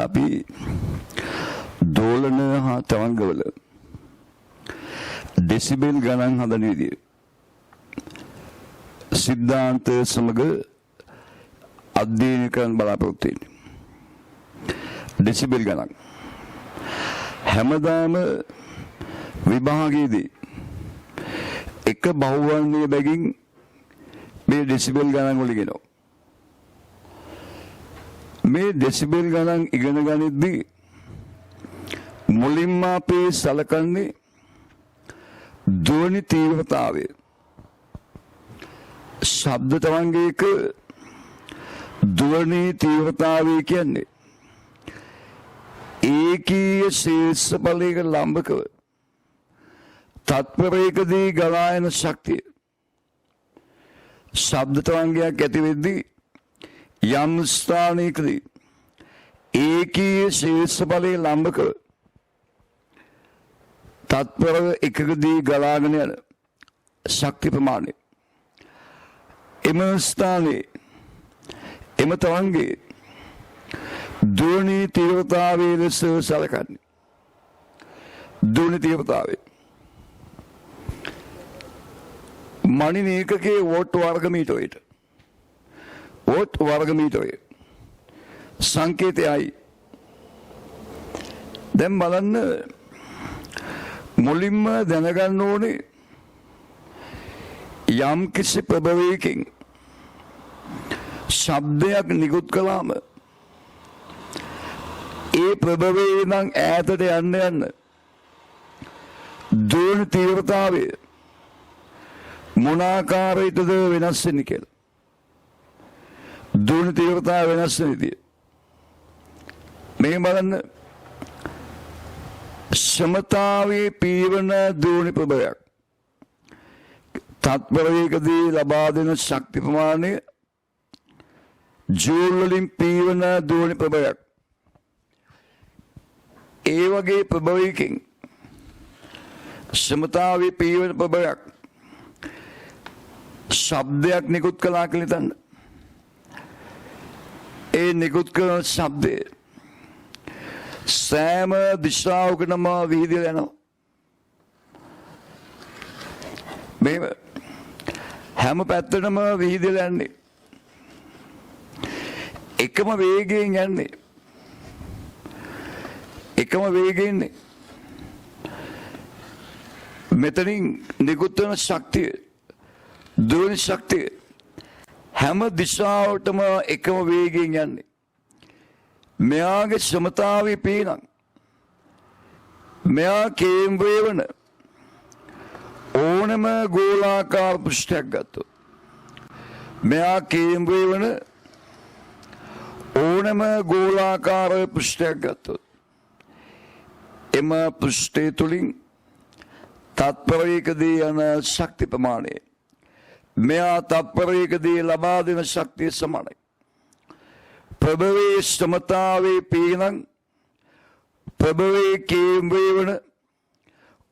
අපි දෝලන හා තරංගවල ඩෙසිබෙල් ගණන් හදන විදිය සිද්ධාන්ත සමග අධ්‍යයනය කරන්න බලාපොරොත්තු වෙන්නේ. ඩෙසිබෙල් ගණන් හැමදාම විභාගයේදී එක බහුවර්ණීය බැගින් මේ ඩෙසිබෙල් ගණන් වල ඉගෙනනවා. මේ ඩෙසිබෙල් ගණන් ඉගෙන ගනිද්දී මුලින්ම අපි සලකන්නේ ධ්වනි තීව්‍රතාවය. ශබ්ද තරංගයක ධ්වනි තීව්‍රතාවය කියන්නේ ඒකීය ශීර්ෂඵලයක ලම්බකව තත්පරයකදී ගලා යන ශක්තිය. ශබ්ද තරංගයක් ඇති වෙද්දී යම් ස්ථානයකදී ඒකීය ශීර්ෂඵලයේ ලම්බකව තත්පර එකකදී ගලාගෙන යන ශක්ති ප්‍රමාණය එම ස්ථානයේ එම තරංගයේ ධ්වනි තීව්‍රතාවයේ ලෙස සැලකන්නේ. ධ්වනි තීව්‍රතාවය මණින ඒකකයේ වෝට් වර්ග මීටරයට වෝට් වර්ග මීටරය සංකේතයයි. දැන් බලන්න මුලින්ම දැනගන්න ඕනේ යම් කිසි ප්‍රභවයකින් ශබ්දයක් නිකුත් කළාම ඒ ප්‍රභවයේ නම් ඈතට යන්න යන්න ධ්වනි තීව්‍රතාවය මොන ආකාරයකද වෙනස් වෙන්නේ කියලා. ධ්වනි තීව්‍රතාවය වෙනස් වෙන විදිය මේ බලන්න. සමතාවයේ පීවන ධ්වනි ප්‍රභවයක් තත්පරයකදී ලබා දෙන ශක්ති ප්‍රමාණය ජූල් වලින් පීවන ධ්වනි ප්‍රභවයක්. ඒ වගේ ප්‍රභවයකින් සමතාවයේ පීවන ප්‍රභවයක් ශබ්දයක් නිකුත් කළා කියලා හිතන්න. ඒ නිකුත් කරන ශබ්දය සෑම දිශාවකටම විහිදලා යනවා. මේ හැම පැත්තටම විහිදලා යන්නේ එකම වේගයෙන් යන්නේ. එකම වේගයෙන් මෙතනින් නිකුත් වෙන ශක්තිය ධ්වනි ශක්තිය හැම දිශාවටම එකම වේගයෙන් යන්නේ. මෙයාගේ සමතාවයේ පීනන් මෙයා කේන්ද්‍රය වන ඕනම ගෝලාකාර පෘෂ්ඨයක් ගත්තොත් මෙයා කේන්ද්‍රය වන ඕනම ගෝලාකාර පෘෂ්ඨයක් ගත්තොත් එම පෘෂ්ඨය තුළින් තත්පරයකදී යන ශක්ති ප්‍රමාණය මෙයා තත්පරයකදී ලබා දෙන ශක්තිය සමානයි. ප්‍රභවයේ සමතාවයේ පීනන් ප්‍රභවයේ කේන්ද්‍රය වන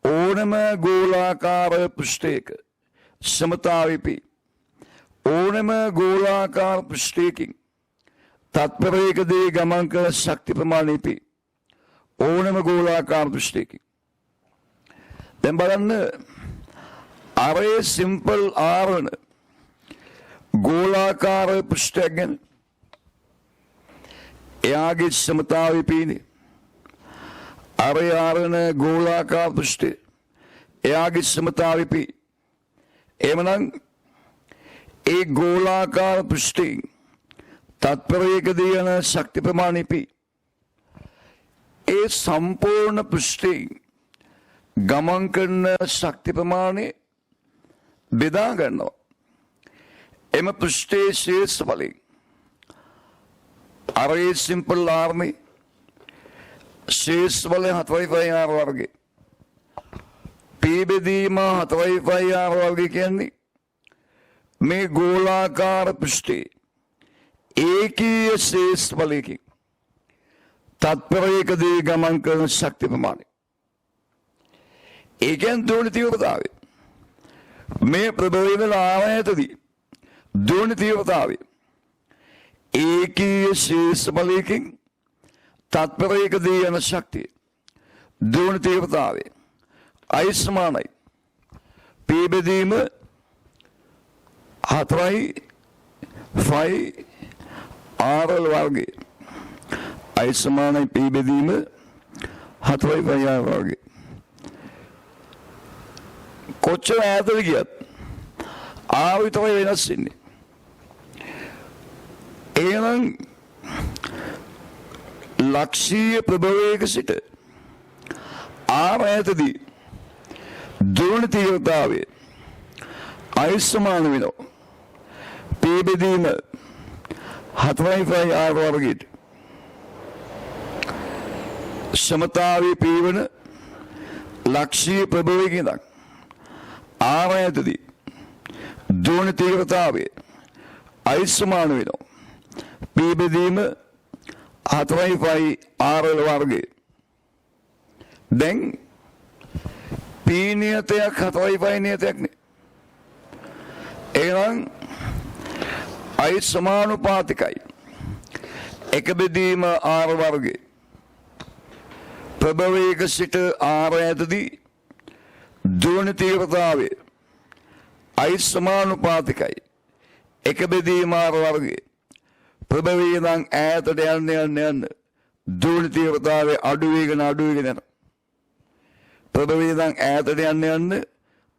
ඕනම ගෝලාකාර පෘෂ්ඨයක සමතාවයේ පී ඕනම ගෝලාකාර පෘෂ්ඨයකින් තත්පරයකදී ගමන් කළ ශක්ති ප්‍රමාණය පී ඕනම ගෝලාකාර පෘෂ්ඨයකින්. දැන් බලන්න අරේ සිම්පල් ආරවන ගෝලාකාර පෘෂ්ඨයක් ගැන එයාගේ සමතාවයේ පීනේ අරේ ආරවන ගෝලාකාර පෘෂ්ඨය එයාගේ සමතාවයේ පී. එහෙමනම් ඒ ගෝලාකාර පෘෂ්ඨයෙන් තත්පරයකදී යන ශක්ති ප්‍රමාණය පී ඒ සම්පූර්ණ පෘෂ්ඨයෙන් ගමන් කරන ශක්ති ප්‍රමාණය බෙදා ගන්නවා. එම පෘෂ්ඨයේ ශීර්ෂඵලයෙන් අරේ සිම්පල් ආර්මේ ශීර්ෂඵලය 4/5 වර්ගය පී බෙදීම 4/5 වර්ගය කියන්නේ මේ ගෝලාකාර පෘෂ්ඨයේ ඒකීය ශීර්ෂඵලයකින් තත්පරයකදී ගමන් කරන ශක්ති ප්‍රමාණය. ඒ කියන්නේ ධ්වනි තීව්‍රතාවය. මේ ප්‍රභවය වල ආයතනදී ධ්වනි තීව්‍රතාවය ඒකීය ශීර්ෂඵලයකින් තත්පරයකදී යන ශක්තිය දුවන තීව්‍රතාවය I සමානයි P බෙදීම 4යි 5 RL වර්ගය I සමානයි P බෙදීම 4යි 5 RL වර්ගය කොච්චර ඈතට ගියත් R විතරයි වෙනස් වෙන්නේ එහෙනම් ලක්ෂීය ප්‍රභවයක සිට R ඈතදී දුවන තීව්‍රතාවය I සමාන වෙනවා P බෙදීම 4යි 5 R වර්ගයට සමතාවයේ පීවන ලක්ෂීය ප්‍රභවයක ඉඳන් R ඈතදී දුවන තීව්‍රතාවය I සමාන වෙනවා P බෙදීම 4යි 5 RL වර්ගය දැන් P නියතයක් 4යි 5 නියතයක් නේ එහෙනම් I සමානුපාතිකයි එක බෙදීම R වර්ගය ප්‍රභවයක සිට R ඈතදී දුවන තීව්‍රතාවය I සමානුපාතිකයි එක බෙදීම R වර්ගය ප්‍රභවයේ ඉඳන් ඈතට යන්න දුවන තීව්‍රතාවය අඩු වෙගෙන යනවා ප්‍රභවයේ ඉඳන් ඈතට යන්න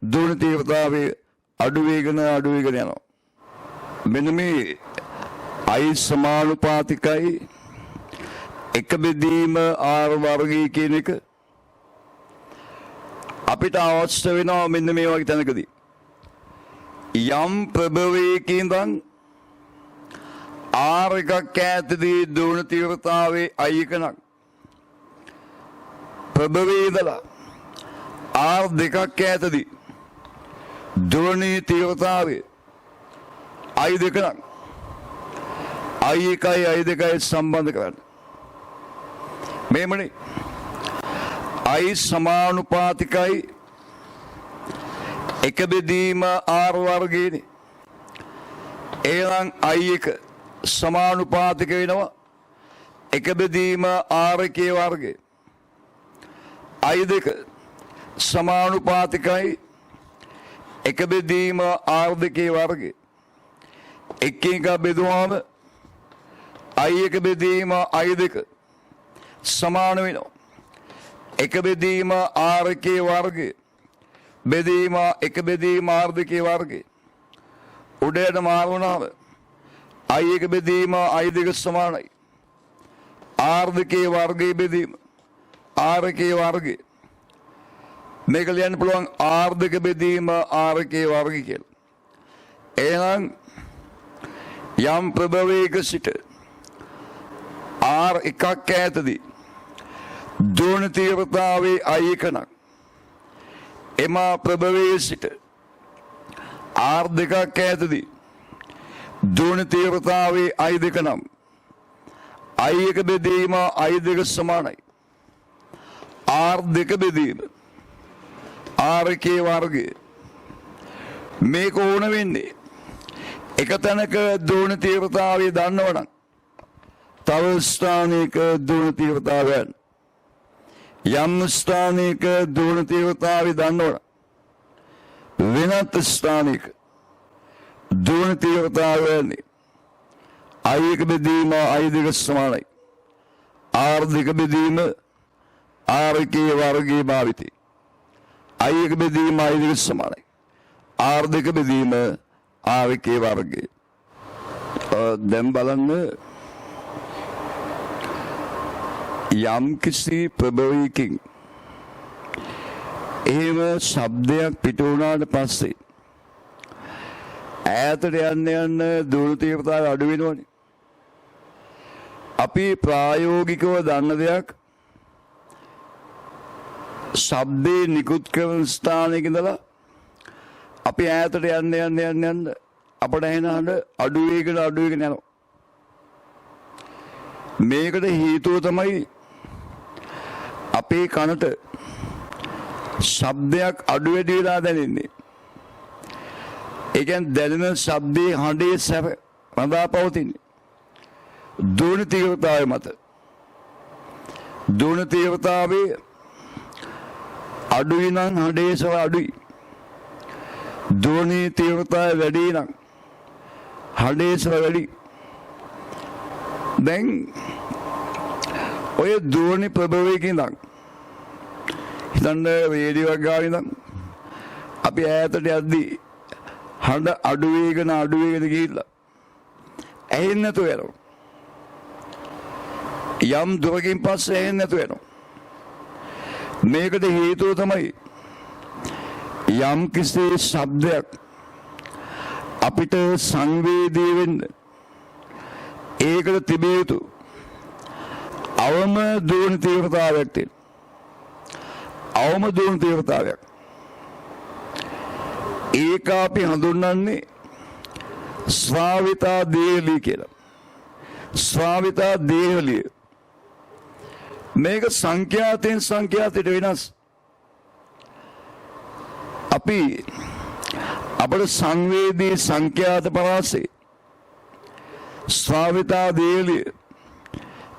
දුවන තීව්‍රතාවය අඩු වෙගෙන යනවා මෙන්න මේ I සමානුපාතිකයි එක බෙදීම R වර්ගය කියන එක අපිට අවශ්‍ය වෙනවා මෙන්න මේ වගේ තැනකදී යම් ප්‍රභවයක ඉඳන් R එකක් ඈතදී දුවන තීව්‍රතාවයේ I එක නම් ප්‍රභවයේ ඉඳලා R දෙකක් ඈතදී දුවන තීව්‍රතාවයේ I දෙක නම් I එකයි I දෙකයි සම්බන්ධ කරන්න මේමනේ I සමානුපාතිකයි එක බෙදීම R වර්ගයනේ එහෙනම් I එක සමානුපාතික වෙනවා එක බෙදීම R එකේ වර්ගය I දෙක සමානුපාතිකයි එක බෙදීම R දෙකේ වර්ගය එකින් එක බෙදුවාම I එක බෙදීම I දෙක සමාන වෙනවා එක බෙදීම R එකේ වර්ගය බෙදීම එක බෙදීම R දෙකේ වර්ගය උඩට මාරුණාම I එක බෙදීම I දෙක සමානයි R දෙකේ වර්ගයේ බෙදීම R එකේ වර්ගය මේක ලියන්න පුළුවන් R දෙක බෙදීම R එකේ වර්ගය කියලා එහෙනම් යම් ප්‍රභවයක සිට R එකක් ඈතදී දුවන තීව්‍රතාවයේ I එක නම් එම ප්‍රභවයේ සිට R දෙකක් ඈතදී දුවන තීව්‍රතාවයේ I දෙක නම් I එක බෙදීම I දෙක සමානයි R දෙක බෙදීම R එකේ වර්ගය මේක ඕන වෙන්නේ එක තැනක දුවන තීව්‍රතාවය දන්නවනම් තව ස්ථානයක දුවන තීව්‍රතාවයන් යම් ස්ථානයක දුවන තීව්‍රතාවය දන්නවනම් වෙනත් ස්ථානයක දුවන තීව්‍රතාවයන් I එක බෙදීම I දෙක සමානයි R දෙක බෙදීම R එකේ වර්ගයේ භාවිතයි I එක බෙදීම I දෙක සමානයි R දෙක බෙදීම R එකේ වර්ගය දැන් බලන්න යම් කිසි ප්‍රභවයකින් එහෙම ශබ්දයක් පිට වුණාට පස්සේ ඈතට යන්න දුවන තීව්‍රතාවය අඩු වෙනවනේ අපි ප්‍රායෝගිකව දන්න දෙයක් ශබ්දේ නිකුත් කරන ස්ථානයක ඉඳලා අපි ඈතට යන්න අපට එන හඬ අඩු වෙගෙන යනවා මේකට හේතුව තමයි අපේ කනට ශබ්දයක් අඩු වැඩි වෙලා දැනෙන්නේ ඒ කියන්නේ දැනෙන ශබ්දේ හඬේ සැප රඳා පවතින්නේ දුවන තීව්‍රතාවය මත දුවන තීව්‍රතාවයේ අඩුයි නම් හඬේ ස්වර අඩුයි. දුවනේ තීව්‍රතාවය වැඩි නම් හඬේ ස්වර වැඩි. දැන් ඔය දුවනේ ප්‍රභවයකින් ඉඳන් හිතන්න රේඩියෝ එක ගානේ ඉඳන් අපි ඈතට යද්දී හඬ අඩු වේගන ගිහිල්ලා ඇහෙන්නේ නැතුව යනවා. යම් දුරකින් පස්සේ ඇහෙන්නේ නැතුව යනවා. මේකට හේතුව තමයි යම් කිසි ශබ්දයක් අපිට සංවේදී වෙන්න ඒකට තිබිය යුතු අවම දුවන තීව්‍රතාවයක් තියෙනවා. අවම දුවන තීව්‍රතාවයක්. ඒක අපි හඳුන්වන්නේ ස්වාවිතා දේහලිය කියලා. ස්වාවිතා දේහලිය. මේක සංඛ්‍යාතෙන් සංඛ්‍යාතයට වෙනස්. අපි අපේ සංවේදී සංඛ්‍යාත පරාසයේ ස්වාවිතා දේහලිය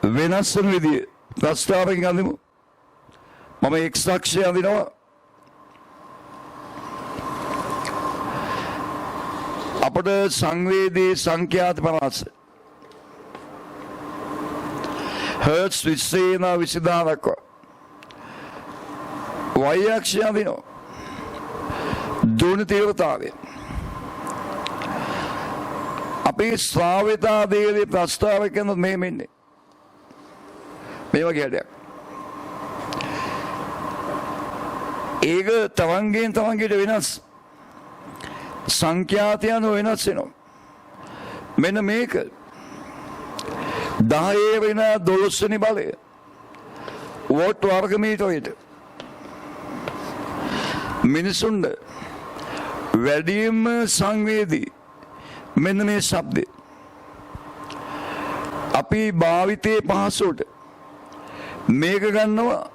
වෙනස් වෙන විදිය ප්‍රස්තාවකින් අඳිමු. මම එක් සාක්ෂි අඳිනවා. අපට සංවේදී සංඛ්‍යාත පරාස හර්ට්ස් 20 දක්වා y අක්ෂය අඳිනවා. දුවන තීව්‍රතාවය අපේ ස්වාවිතා දේහලිය ප්‍රස්තාවක කරන මේ මෙන්නේ මේ වගේ හැඩයක්. ඒක තවංගයට වෙනස්. සංඛ්‍යාතය අනුව වෙනස් වෙනවා. මෙන්න මේක 10 වෙන 12 වෙනි බලය වෝට් වර්ග මීටරයට මිනිසුන්ට වැඩිම සංවේදී මෙන්න මේ ශබ්දය. අපි භාවිතයේ පහසුවට මේක ගන්නවා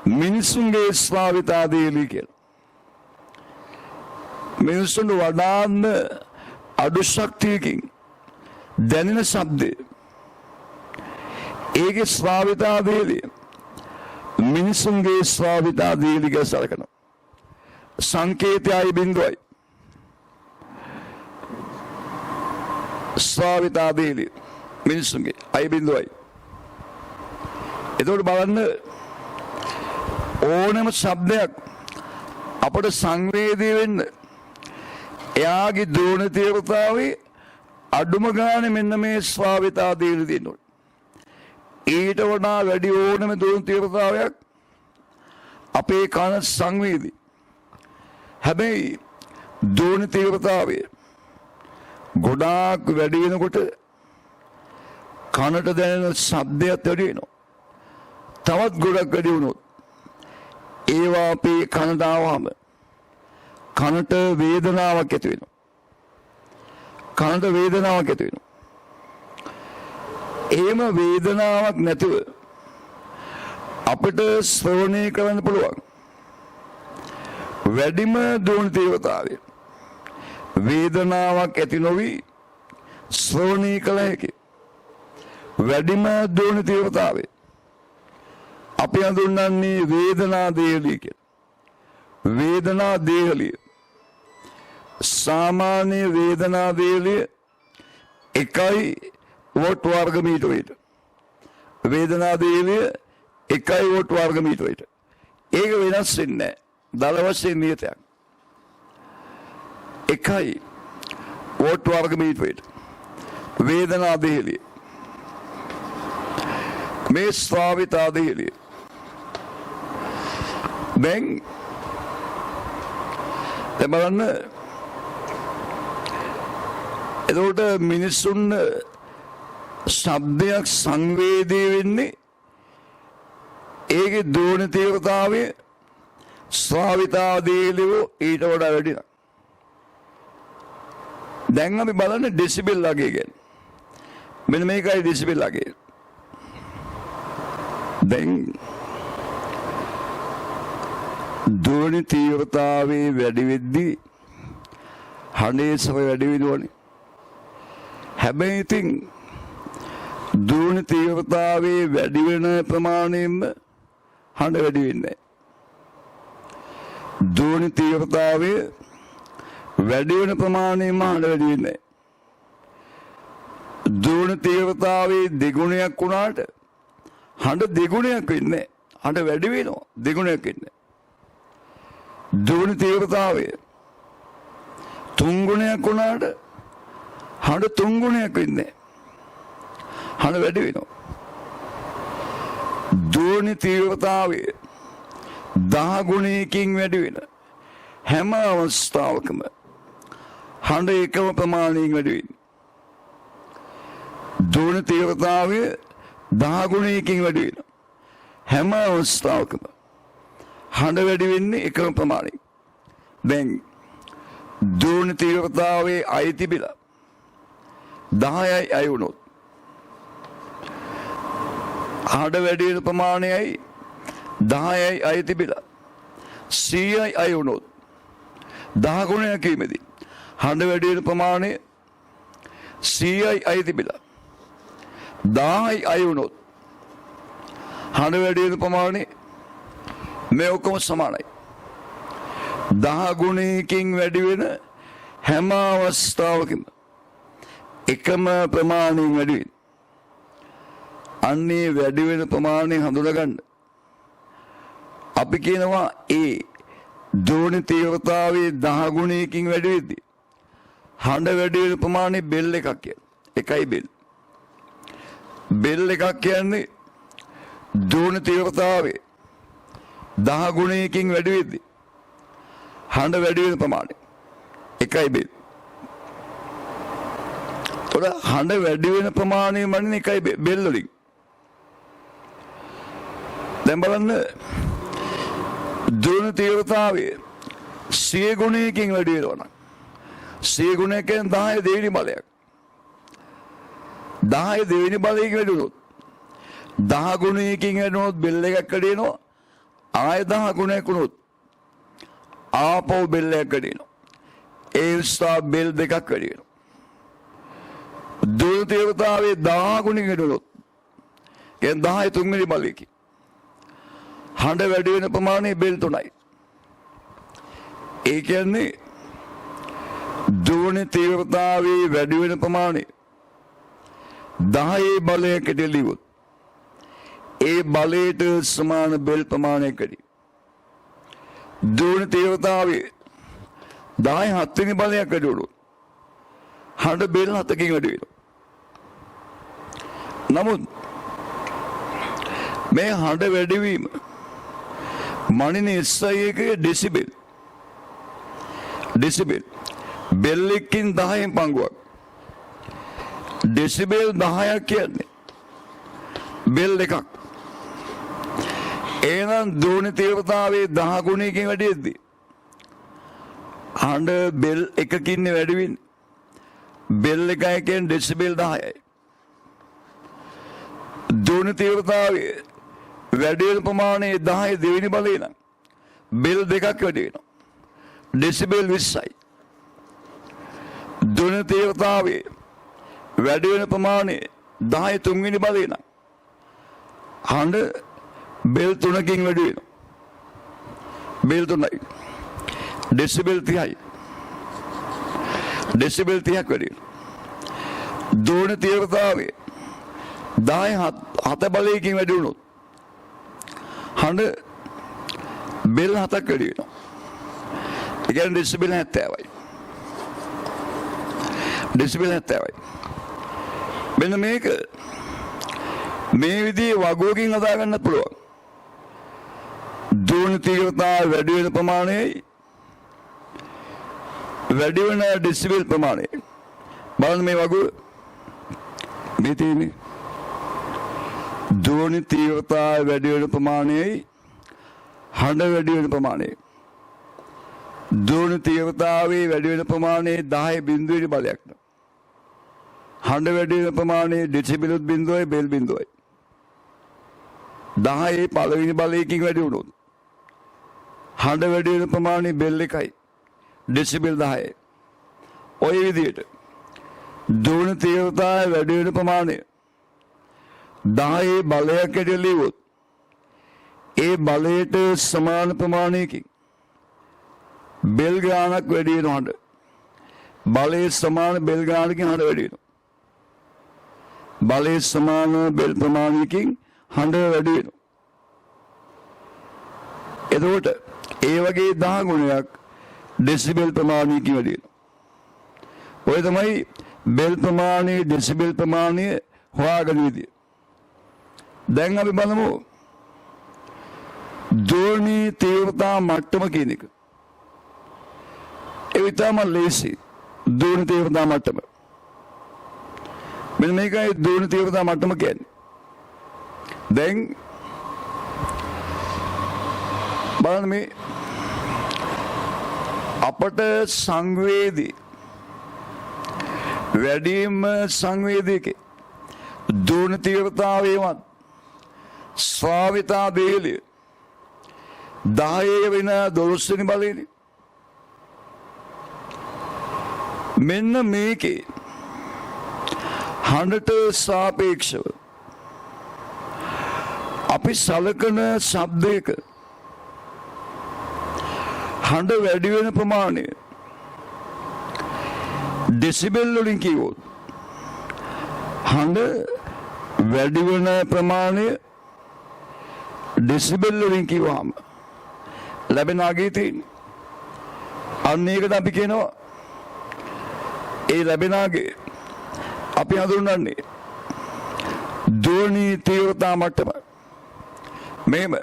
මිනිසුන්ගේ ස්වාවිතා දේහලිය කියලා. මිනිසුන්ට වඩාම අඩු ශක්තියකින් දැනෙන ශබ්දය. ඒකේ ස්වාවිතා දේහලිය මිනිසුන්ගේ ස්වාවිතා දේහලිය සලකනවා. සංකේතයයි බිඳුවයි. ස්වාවිතා දේහලිය මිනිසුන්ගේ අයි බිඳුවයි. එතකොට බලන්න ඕනෑම ශබ්දයක් අපට සංවේදී වෙන්න එයාගේ දුවන තීව්‍රතාවයේ අඩුම ගානේ මෙන්න මේ ස්වාවිතා දේහලිය තියෙනවා. ඊට වඩා වැඩි ඕනෑම දුවන තීව්‍රතාවයක් අපේ කන සංවේදී. හැබැයි දුවන තීව්‍රතාවය ගොඩාක් වැඩි වෙනකොට කනට දැනෙන ශබ්දයක් වැඩි වෙනවා. තවත් ගොඩක් වැඩි වුණොත් ඒවා අපේ කනට ආවම කනට වේදනාවක් ඇති වෙනවා. කනට වේදනාවක් ඇති වෙනවා. එහෙම වේදනාවක් නැතුව අපිට ශ්‍රවණය කරන්න පුළුවන් වැඩිම දුවන තීව්‍රතාවය වේදනාවක් ඇති නොවි ශ්‍රවණය කළ හැකි වැඩිම දුවන තීව්‍රතාවය අපි හඳුන්වන්නේ වේදනා දේහලිය කියලා. වේදනා දේහලිය සාමාන්‍ය වේදනා දේහලිය 1 වෝට් වර්ග මීටරයට. වේදනා දේහලිය 1 වෝට් වර්ග මීටරයට. ඒක වෙනස් වෙන්නේ නැහැ. දල වශයෙන් නියතයක්. 1 වෝට් වර්ග මීටරයට. වේදනා දේහලිය. මේ ස්වාවිතා දේහලිය. දැන් බලන්න එතකොට මිනිසුන් ශබ්දයක් සංවේදී වෙන්නේ ඒකේ දුවන තීව්‍රතාවය ස්වාවිතා දේහලිය ඊට වඩා වැඩි නම්. දැන් අපි බලන්න ඩෙසිබල් අගය ගැන. මෙන්න මේකයි ඩෙසිබල් අගය. දැන් දුවන තීව්‍රතාවයේ වැඩි වෙද්දී හඬේ ස්වර වැඩි වෙනවනේ. හැබැයි ඉතින් දුවන තීව්‍රතාවයේ වැඩි වෙන ප්‍රමාණයෙන්ම හඬ වැඩි වෙන්නේ. දුවන තීව්‍රතාවයේ වැඩි වෙන ප්‍රමාණයෙන්ම හඬ වැඩි වෙන්නේ. දුවන තීව්‍රතාවයේ දෙගුණයක් වුණාට හඬ දෙගුණයක් වෙන්නේ. හඬ වැඩි වෙනවා දෙගුණයක් වෙන්නේ. දුවන තීව්‍රතාවයේ තුන්ගුණයක් වුණාට හඬ තුන්ගුණයක් වෙන්නේ. හඬ වැඩි වෙනවා. දුවන තීව්‍රතාවයේ 10 ගුණයකින් වැඩි වෙන හැම අවස්ථාවකම හඬ එකම ප්‍රමාණයෙන් වැඩි වෙන්නේ. දුවන තීව්‍රතාවයේ 10 ගුණයකින් වැඩි වෙන හැම අවස්ථාවකම හඬ වැඩි වෙන්නේ එකම ප්‍රමාණයෙන්. දැන් දුවන තීව්‍රතාවයේ අය තිබිලා 10යි අය වුණොත් හඬ වැඩි වෙන ප්‍රමාණයයි 10යි අය තිබිලා 100යි අය වුණොත් 10 ගුණයක් කීමේදී හඬ වැඩි වෙන ප්‍රමාණය 100යි අය තිබිලා 10යි අය වුණොත් හඬ වැඩි වෙන ප්‍රමාණය මේ ඔක්කොම සමානයි. 10 ගුණයකින් වැඩි වෙන හැම අවස්ථාවකම එකම ප්‍රමාණයෙන් වැඩි වෙන. අන්නේ වැඩි වෙන ප්‍රමාණය හඳුනගන්න අපි කියනවා ඒ දුවන තීව්‍රතාවයේ 10 ගුණයකින් වැඩි වෙද්දී හඬ වැඩි වෙන ප්‍රමාණය බෙල් එකක් කියලා. එකයි බෙල්. බෙල් එකක් කියන්නේ දුවන තීව්‍රතාවයේ 10 ගුණයකින් වැඩි වෙද්දී හඬ වැඩි වෙන ප්‍රමාණය එකයි බෙල්. තොර හඬ වැඩි වෙන ප්‍රමාණය මන්නේ එකයි බෙල් වලින්. දැන් බලන්න දුවන තීව්‍රතාවයේ 100 ගුණයකින් වැඩි වෙනවා නම් 100 ගුණයකින් 10 දෙවෙනි බලයක්. 10 දෙවෙනි බලයකින් වැඩි වුණොත් 10 ගුණයකින් වැඩි වුණොත් බෙල් එකක් වැඩි වෙනවා. ආය 10 ගුණයක් වුණොත් ආපහු බෙල් එකක් වැඩි වෙනවා. ඒ නිසා බෙල් දෙකක් වැඩි වෙනවා. දුවන තීව්‍රතාවයේ 10 ගුණයකින් වැඩි වුණොත් කියන්නේ 10 තුන්වෙනි බලයකින් හඬ වැඩි වෙන ප්‍රමාණය බෙල් 3යි. ඒ කියන්නේ දුවන තීව්‍රතාවයේ වැඩි වෙන ප්‍රමාණය 10 බලයකට ලියුවොත් ඒ බලයට සමාන බෙල් ප්‍රමාණයකදී දුවන තීව්‍රතාවයේ 10 7වෙනි බලයක් වැඩි වුණොත් හඬ බෙල් 7කින් වැඩි වෙනවා. නමුත් මේ හඬ වැඩිවීම මනින SI එකේ ඩෙසිබෙල් බෙල් එකකින් 10න් පංගුවක්. ඩෙසිබෙල් 10ක් කියන්නේ බෙල් එකක්. එහෙනම් දුවන තීව්‍රතාවයේ 10 ගුණයකින් වැඩි වෙද්දී හඬ බෙල් එකකින් වැඩි වෙන්නේ. බෙල් එකයි කියන්නේ ඩෙසිබෙල් 10යි. දුවන තීව්‍රතාවයේ වැඩි වෙන ප්‍රමාණය 10 දෙවෙනි බලය නම් බෙල් දෙකක් වැඩි වෙනවා. ඩෙසිබෙල් 20යි. දුවන තීව්‍රතාවයේ වැඩි වෙන ප්‍රමාණය 10 තුන්වෙනි බලය නම් හඬ බෙල් 3කින් වැඩි වෙනවා. බෙල් 3යි. ඩෙසිබෙල් 30යි. ඩෙසිබෙල් 30ක් වැඩි වෙනවා. දුවන තීව්‍රතාවයේ 10 7 බලයකින් වැඩි වුණොත් හඬ බෙල් 7ක් වැඩි වෙනවා. ඒ කියන්නේ ඩෙසිබෙල් 70යි. ඩෙසිබෙල් 70යි. මෙන්න මේක මේ විදිහේ වගුවකින් හදා ගන්න පුළුවන්. දුවන තීව්‍රතාවය වැඩි වෙන ප්‍රමාණයයි වැඩි වෙන ඩෙසිබෙල් ප්‍රමාණය. බලන්න මේ වගුව මේ තියෙන්නේ. දුවන තීව්‍රතාවය වැඩි වෙන ප්‍රමාණයයි හඬ වැඩි වෙන ප්‍රමාණය. දුවන තීව්‍රතාවයේ වැඩි වෙන ප්‍රමාණය 10 බිඳුවෙනි බලයක්. හඬ වැඩි වෙන ප්‍රමාණය ඩෙසිබෙල් බිඳුවයි බෙල් බිඳුවයි. 10 පළවෙනි බලයකින් වැඩි වුණොත් හඬ වැඩි වෙන ප්‍රමාණය බෙල් එකයි. ඩෙසිබෙල් 10යි. ඔය විදිහට දුවන තීව්‍රතාවය වැඩි වෙන ප්‍රමාණය 10 බලයක් ඇටියට ලියුවොත් ඒ බලයට සමාන ප්‍රමාණයකින් බෙල් ගානක් වැඩි වෙනවා හඬ. බලයේ සමාන බෙල් ගානකින් හඬ වැඩි වෙනවා. බලයේ සමාන බෙල් ප්‍රමාණයකින් හඬ වැඩි වෙනවා. එතකොට ඒ වගේ 10 ගුණයක් ඩෙසිබෙල් ප්‍රමාණයකින් වැඩි වෙනවා. ඔය තමයි බෙල් ප්‍රමාණය ඩෙසිබෙල් ප්‍රමාණය හොයාගන්න විදිය. දැන් අපි බලමු ධ්වනි තීව්‍රතා මට්ටම කියන එක. ඒ විතරම ලේසි. ධ්වනි තීව්‍රතා මට්ටම. මෙන්න මේකයි ධ්වනි තීව්‍රතා මට්ටම කියන්නේ. දැන් බලන්න මේ අපට සංවේදී වැඩිම සංවේදීක ධ්වනි තීව්‍රතාවේවත් ස්වාවිතා දේලිය 10 වෙන 12 වෙනි බලයේදී මෙන්න මේකේ හඬට සාපේක්ෂව අපි සලකන ශබ්දයක හඬ වැඩි වෙන ප්‍රමාණය ඩෙසිබෙල් වලින් කිව්වොත් හඬ වැඩි වෙන ප්‍රමාණය ඩෙසිබෙල් වලින් කිව්වම ලැබෙන අගය තියෙන්නේ. අන්න ඒකට අපි කියනවා ඒ ලැබෙන අගය අපි හඳුන්වන්නේ ධ්වනි තීව්‍රතා මට්ටම. මෙහෙම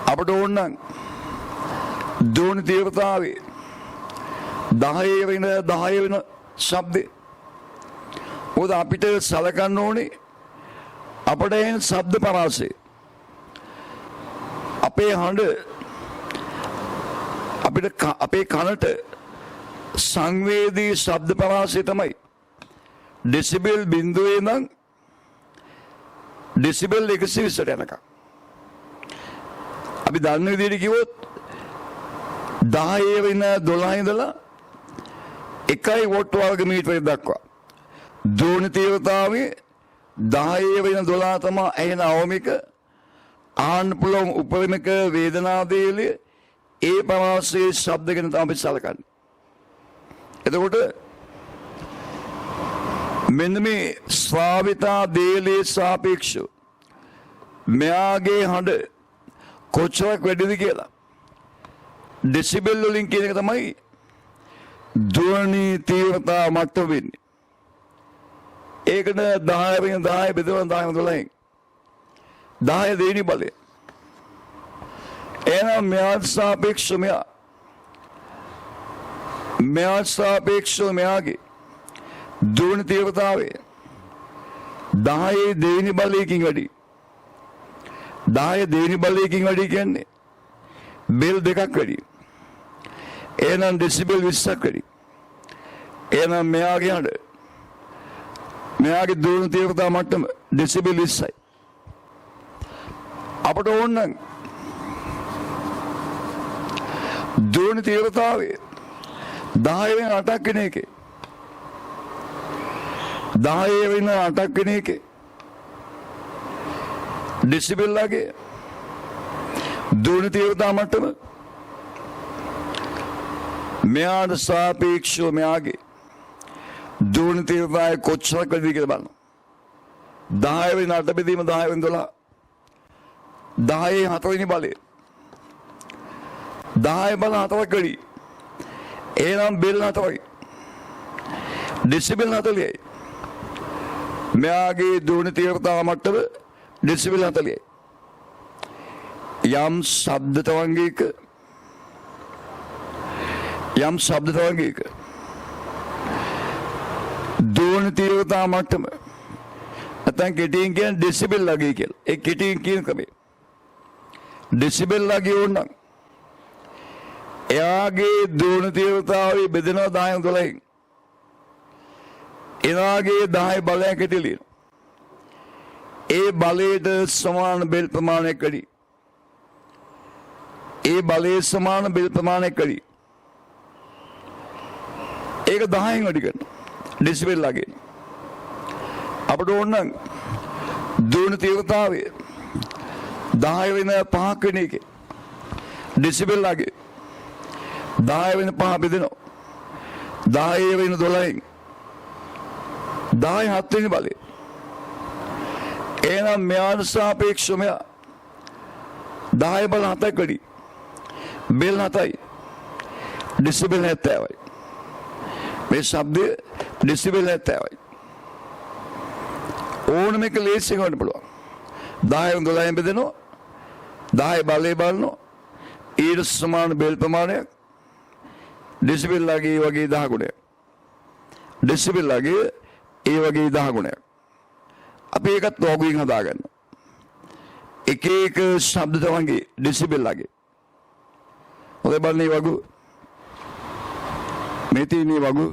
අපට ඕන නම් ධ්වනි තීව්‍රතාවේ 10 වෙන ශබ්දේ උද අපිට සලකන්න ඕනේ අපට එන ශබ්ද පරාසය. අපේ හඬ අපිට අපේ කනට සංවේදී ශබ්ද පරාසය තමයි ඩෙසිබෙල් 0 ඉඳන් ඩෙසිබෙල් 120ට යනකම්. අපි දන්න විදිහට කිව්වොත් 10 වෙන 12 ඉඳලා 1 වොට් වර්ග මීටරයක් දක්වා ධ්වනි තීව්‍රතාවයේ 10 වෙන 12 තමයි ඇහෙන අවමික ආහන්න පුළුවන් උපරිමක වේදනා දේලිය ඒ පරාසයේ ශබ්ද ගැන තමයි සලකන්නේ. එතකොට මෙන්න මේ ස්වාවිතා දේලිය සාපේක්ෂව මෙයාගේ හඬ කොච්චරක් වැඩිද කියලා ඩෙසිබෙල් වලින් කියන එක තමයි ධ්වනි තීව්‍රතා මට්ටම වෙන්නේ. ඒකට 10 වෙන 10 බෙදවන 10 12න් 10 දෙවෙනි බලය. එහෙනම් මෙයාට සාපේක්ෂව මෙයාගේ ධ්වනි තීව්‍රතාවය 10 දෙවෙනි බලයකින් වැඩි. 10 දෙවෙනි බලයකින් වැඩි කියන්නේ බෙල් දෙකක් වැඩි. එහෙනම් ඩෙසිබෙල් 20ක් වැඩි. එහෙනම් මෙයාගේ හඬ මෙයාගේ ධ්වනි තීව්‍රතා මට්ටම ඩෙසිබෙල් 20යි. අපට ඕන නම් ධ්වනි තීව්‍රතාවය 10 වෙන 8ක් වෙන එකේ 10 වෙන 8ක් වෙන එකේ ඩෙසිබෙල් ලගේ ධ්වනි තීව්‍රතා මට්ටම මෙයාට සාපේක්ෂව මෙයාගේ ධ්වනි තීව්‍රතාවය කොච්චරක් වැඩිද කියලා බලන්න. 10 වෙන 8 බෙදීම 10 වෙන 12 10 4වෙනි බලය 10 බල 4ක් වැඩි. එහෙනම් බෙල් 4යි ඩෙසිබෙල් 40යි. මෙයාගේ ධ්වනි තීව්‍රතාව මට්ටම ඩෙසිබෙල් 40යි. යම් ශබ්ද තරංගයක ධ්වනි තීව්‍රතා මට්ටම නැත්නම් කෙටියෙන් කියන්නේ ඩෙසිබෙල් ලගය කියලා. ඒ කෙටියෙන් කියන ක්‍රමය. ඩෙසිබෙල් ලගය වුණා එයාගේ ධ්වනි තීව්‍රතාවය බෙදෙනවා 10 12න්. එයාගේ 10 බලයක් ඇටිලින. ඒ බලයට සමාන බෙල් ප්‍රමාණයක් වැඩි. ඒ බලයේ සමාන බෙල් ප්‍රමාණයක් වැඩි. ඒක 10න් වැඩි කරනවා ඩෙසිබෙල් ලගේ. අපට ඕන නම් දුවන තීව්‍රතාවය 10 වෙන 5ක් වෙන එකේ ඩෙසිබල් වගේ 10 වෙන 5 බෙදෙනවා 10 වෙන 12න් 10 7 වෙනි බලය. එහෙනම් මෙයාට සාපේක්ෂව මෙයා 10 බල 7ක් වැඩි. බෙල් 7යි. ඩෙසිබල් 70යි. මේ ශබ්දය ඩෙසිබල් 70යි. ඕනම එක ලේසියෙන් ගන්න පුළුවන්. 10 12න් බෙදෙනවා 10 බලේ බලනවා ඊට සමාන බෙල් ප්‍රමාණයක් ඩෙසිබල් ලගේ වගේ 10 ගුණයක්. ඩෙසිබල් ලගේ ඒ වගේ 10 ගුණයක්. අපි ඒකත් ලෝගුවෙන් හදාගන්න. එක එක ශබ්ද තමන්ගේ ඩෙසිබල් ලගේ. ඔය බලන්නේ වගු මේ තියෙන්නේ වගු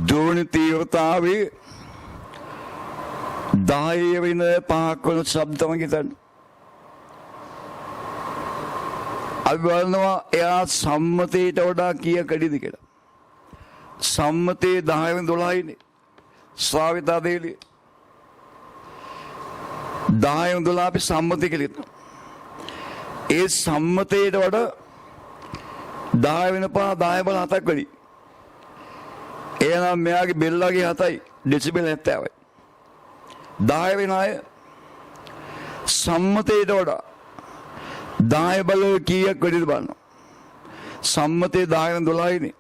දුවන තීව්‍රතාවයේ 10 වෙන 5ක් වන ශබ්ද තමන්ගේ තන. අපි බලනවා එයා සම්මතයට වඩා කීයක් කඩිද කියලා. සම්මතයේ 10 වෙන 12යිනේ. ශ්‍රාවිතා දේලිය 10 වෙන 12 අපි සම්මතය කියලා. ඒ සම්මතයට වඩා 10 වෙන 5 10 බල 7ක් වැඩි. එහෙනම් මෙයාගේ බෙල්ලගේ 7යි ඩෙසිබල් 70යි. 10 වෙන අය සම්මතයට වඩා 10 බල කීයක් වැඩිද බලන්න. සම්මතයේ 10 වෙන 12යිනේ.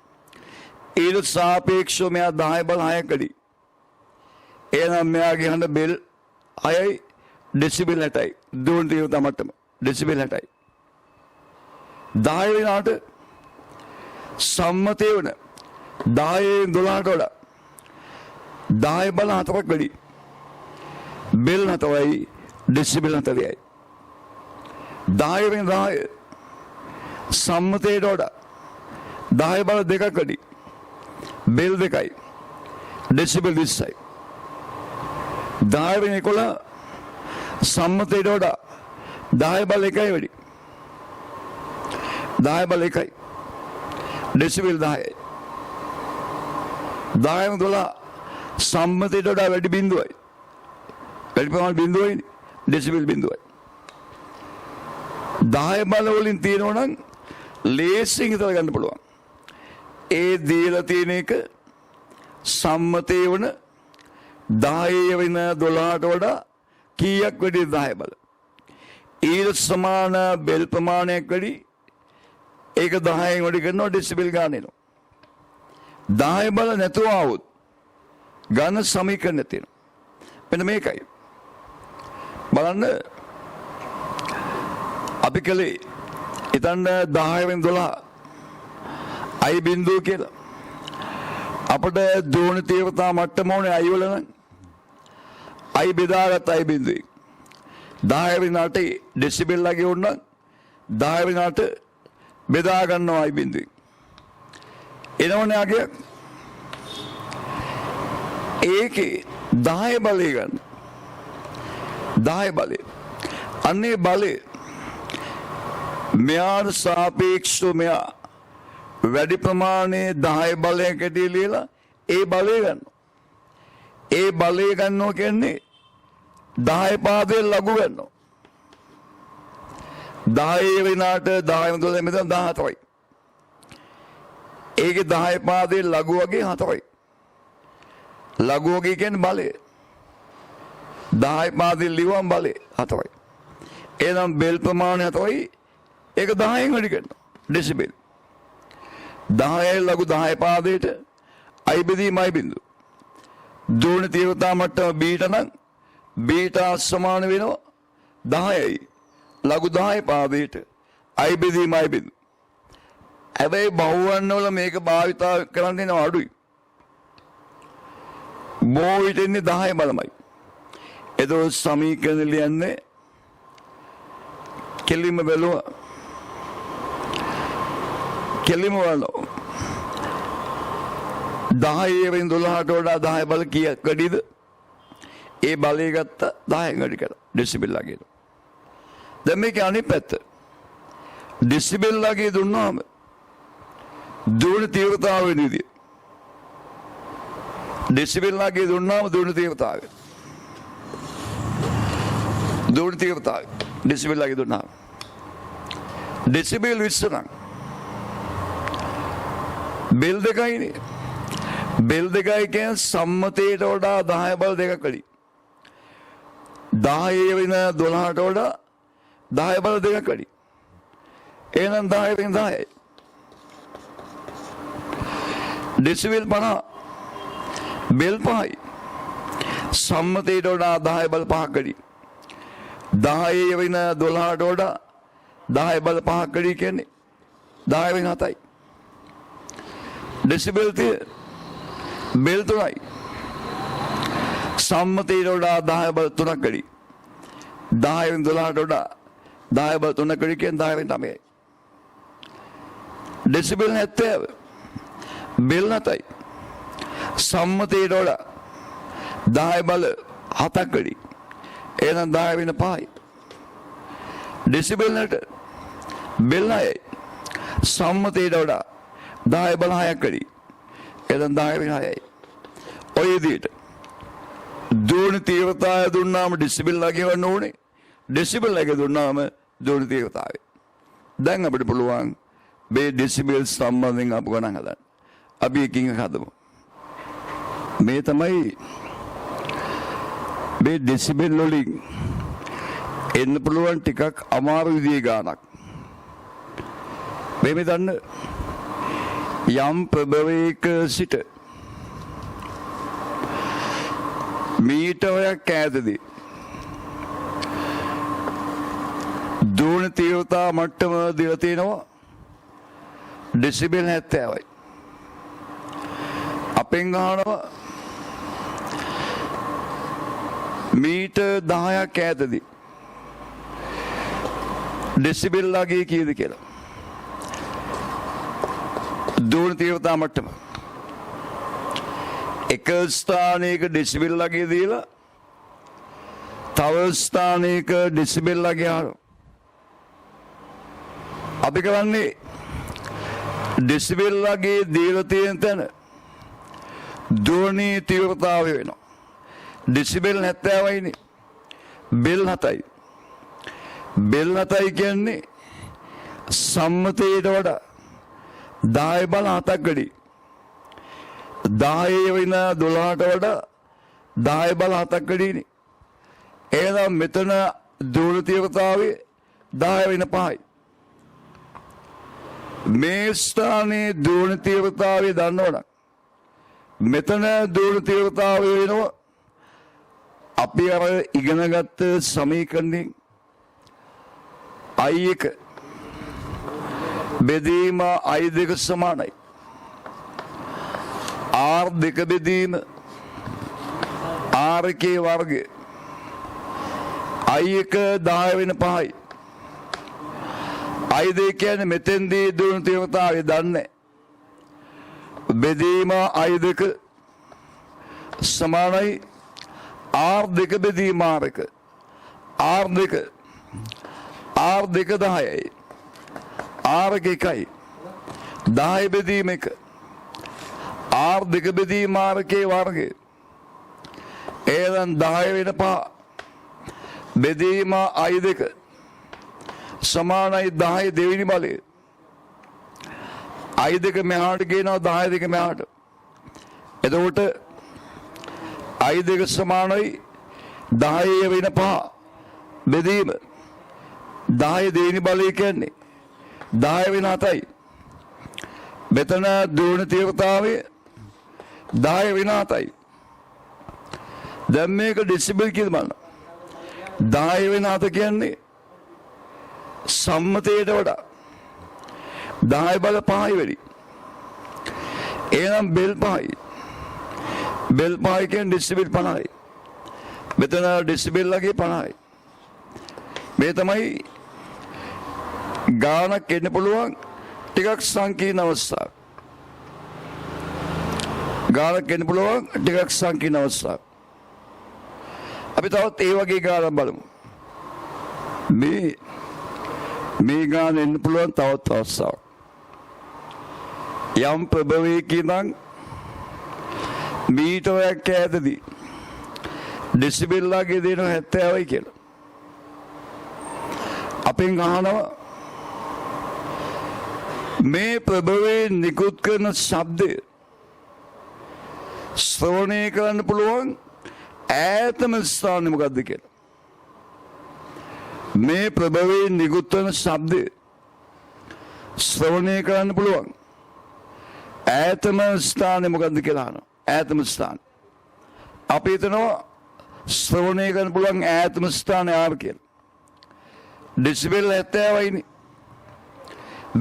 ඊට සාපේක්ෂව මෙයා 10 බල 6ක් වැඩි. එහෙනම් මෙයාගේ හඬ බෙල් 6යි ඩෙසිබල් 60යි. දුවන තීව්‍රතා මට්ටම ඩෙසිබල් 60යි. 10 වෙනාට සම්මතය වන 10 12ට වඩා 10 බල 4ක් වැඩි. බෙල් 4යි ඩෙසිබල් 40යි. 10 වෙන 10 සම්මතයට වඩා 10 බල 2ක් වැඩි. බෙල් 2යි ඩෙසිබල් 20යි. 10 වෙන 11 සම්මතයට වඩා 10 බල 1යි වැඩි. 10 බල 1යි ඩෙසිබල් 10යි. 10 වෙන 12 සම්මතයට වඩා වැඩි බිඳුවයි. වැඩි ප්‍රමාණ බිඳුවයි ඩෙසිබල් බිඳුවයි. 10 බල වලින් තියෙනවා නම් ලේසියෙන් හිතලා ගන්න පුළුවන්. ඒ දීලා තියෙන එක සම්මතේ වන 10 වෙන 12ට වඩා කීයක් වැඩි 10 බල. ඊට සමාන බෙල් ප්‍රමාණයක් වැඩි. ඒක 10න් වැඩි කරනවා ඩෙසිබල් ගන්න එනවා. 10 බල නැතුව આવොත් ඝන සමීකරණ තියෙනවා. මෙන්න මේකයි. බලන්න අපි කලේ හිතන්න 10 වෙන 12 අයි බිඳුව කියලා. අපිට දුවන තීව්‍රතා මට්ටම ඕනේ අයි වල නම් අයි බෙදාගත්ත අයි බිඳුවේ 10 වෙනාට ඩෙසිබල් ලගේ වුණ 10 වෙනාට බෙදා ගන්නවා අයි බිඳුවේ. එනවනේ අගේ ඒකේ 10 බලය ගන්න. 10 බලය. අන්නේ බලය මෙයාට සාපේක්ෂව මෙයා වැඩි ප්‍රමාණයේ 10 බලයක් ඇති ලියලා ඒ බලය ගන්නවා. ඒ බලය ගන්නවා කියන්නේ 10 පාදයේ ලඝු ගන්නවා. 10 වෙනාට 10 12 මෙතන 14යි. ඒකේ 10 පාදයේ ලඝු වගේ 4යි. ලඝු වගේ කියන්නේ බලය. 10 පාදයේ ලිවම් බලය 4යි. එනම් බෙල් ප්‍රමාණය 4යි. ඒක 10න් වැඩි කරනවා. ඩෙසිබල් 10 ලඝු 10 පාදයට අයි බෙදීමයි බිඳු. දුවන තීව්‍රතා මට්ටම බීට නම් බීට සමාන වෙනවා 10යි ලඝු 10 පාදයට අයි බෙදීමයි බිඳු. හැබැයි බහුවර්ණ වල මේක භාවිතා කරන්නේ නෝ අඩුයි. බොහෝ විට ඉන්නේ 10 බලමයි. ඒතකොට සමීකරණ ලියන්නේ කෙලින්ම බැලුවා. කෙලින්ම බලනවා. 10 වෙන 12ට වඩා 10 බල කීයක් වැඩිද? ඒ බලය ගත්ත 10න් වැඩි කරා. ඩෙසිබල් ලගේ. දැන් මේකේ අනිත් පැත්ත. ඩෙසිබල් ලගේ දුන්නාම දුවන තීව්‍රතාව වෙන විදිය. ඩෙසිබල් ලගේ දුන්නාම දුවන තීව්‍රතාවය. දුවන තීව්‍රතාවය ඩෙසිබල් ලගේ දුන්නාම. ඩෙසිබල් 20 නම් බෙල් දෙකයිනේ. බෙල් දෙකයි කියන්නේ සම්මතයට වඩා 10 බල දෙකක් වැඩි. 10 වෙන 12ට වඩා 10 බල දෙකක් වැඩි. එහෙනම් 10 වෙන 10යි. ඩෙසිබල් 50 බෙල් 5යි. සම්මතයට වඩා 10 බල 5ක් වැඩි. 10 වෙන 12ට වඩා 10 බල 5ක් වැඩි කියන්නේ 10 වෙන 7යි. ඩෙසිබල් 30 බෙල් 3යි. සම්මතයට වඩා 10 බල 3ක් වැඩි. 10 වෙන 12ට වඩා 10 බල 3ක් වැඩි කියන්නේ 10 වෙන 9යි. ඩෙසිබල් 70 බෙල් 7යි. සම්මතයට වඩා 10 බල 7ක් වැඩි. එහෙනම් 10 වෙන 5යි. ඩෙසිබල් 9 බෙල් 9යි. සම්මතයට වඩා 10 බල 6ක් වැඩි. එහෙනම් 10 වෙන 6යි. ඔය විදිහට දුවන තීව්‍රතාවය දුන්නාම ඩෙසිබල් ලගේ වන්න ඕනේ. ඩෙසිබල් ලගේ දුන්නාම දුවන තීව්‍රතාවය. දැන් අපිට පුළුවන් මේ ඩෙසිබල් සම්බන්ධයෙන් අප ගණන් හදන්න. අපි එකින් එක හදමු. මේ තමයි මේ ඩෙසිබල් වලින් එන්න පුළුවන් ටිකක් අමාරු විදිහේ ගානක්. මේ දන්න යම් ප්‍රභවයක සිට මීටරයක් ඈතදී දුවන තීව්‍රතා මට්ටම දීලා තියෙනවා ඩෙසිබල් 70යි. අපෙන් අහනවා මීටර් 10ක් ඈතදී ඩෙසිබල් ලගේ කීයද කියලා. දුවන තීව්‍රතා මට්ටම එක ස්ථානයක ඩෙසිබල් ලගේ දීලා තව ස්ථානයක ඩෙසිබල් ලගේ අහනවා. අපි කරන්නේ ඩෙසිබල් ලගේ දීලා තියෙන තැන දුවන තීව්‍රතාවය වෙනවා. ඩෙසිබල් 70යිනේ. බෙල් 7යි. බෙල් 7යි කියන්නේ සම්මතයට වඩා 10 බල 7ක් වැඩි. 10 වෙන 12ට වඩා 10 බල 7ක් වැඩිනේ. එහෙනම් මෙතන දුවන තීව්‍රතාවය 10 වෙන 5යි. මේ ස්ථානයේ දුවන තීව්‍රතාවය දන්නවනම් මෙතන දුවන තීව්‍රතාවය වෙනවා අපි අර ඉගෙනගත්ත සමීකරණයෙන් I1 බෙදීම I2 සමානයි. R2 බෙදීම R1 වර්ගය. I1 10 වෙන 5යි. I2 කියන්නේ මෙතෙන්දී දුවන තීව්‍රතාවය දන්නේ. බෙදීම I2 සමානයි R2 බෙදීම R1. R2 10යි. R1 1යි. 10 බෙදීම 1. R2 බෙදීම R1 වර්ගය. එහෙනම් 10 වෙන 5 බෙදීම I2 සමානයි 10 දෙවෙනි බලය. I2 මෙහාට ගේනවා 10 දෙක මෙහාට. එතකොට I2 සමානයි 10 වෙන 5 බෙදීම 10 දෙවෙනි බලය කියන්නේ 10 වෙන 7යි. මෙතන දුවන තීව්‍රතාවය 10 වෙන 7යි. දැන් මේක ඩෙසිබල් කියලා බලන්න. 10 වෙන 7 කියන්නේ සම්මතයට වඩා 10 බල 5යි වැඩි. එහෙනම් බෙල් 5යි. බෙල් 5 කියන්නේ ඩෙසිබල් 50යි. මෙතන ඩෙසිබල් ලගේ 50යි. මේ තමයි ගානක් එන්න පුළුවන් ටිකක් සංකීර්ණ අවස්ථාව. ගානක් එන්න පුළුවන් ටිකක් සංකීර්ණ අවස්ථාව. අපි තවත් ඒ වගේ ගානක් බලමු. මේ ගාන එන්න පුළුවන් තවත් අවස්ථාවක්. යම් ප්‍රභවයකින් නම් මීටරයක් ඈතදී ඩෙසිබෙල්ලාගේ දෙන 70යි කියලා. අපෙන් අහනවා මේ ප්‍රභවයෙන් නිකුත් කරන ශබ්දය ශ්‍රවණය කරන්න පුළුවන් ඈතම ස්ථානේ මොකද්ද කියලා. මේ ප්‍රභවයෙන් නිකුත් කරන ශබ්දය ශ්‍රවණය කරන්න පුළුවන් ඈතම ස්ථානේ මොකද්ද කියලා අහනවා. ඈතම ස්ථාන. අපි හිතනවා ශ්‍රවණය කරන්න පුළුවන් ඈතම ස්ථානේ ආව කියලා. ඩෙසිබෙල් 70යිනේ.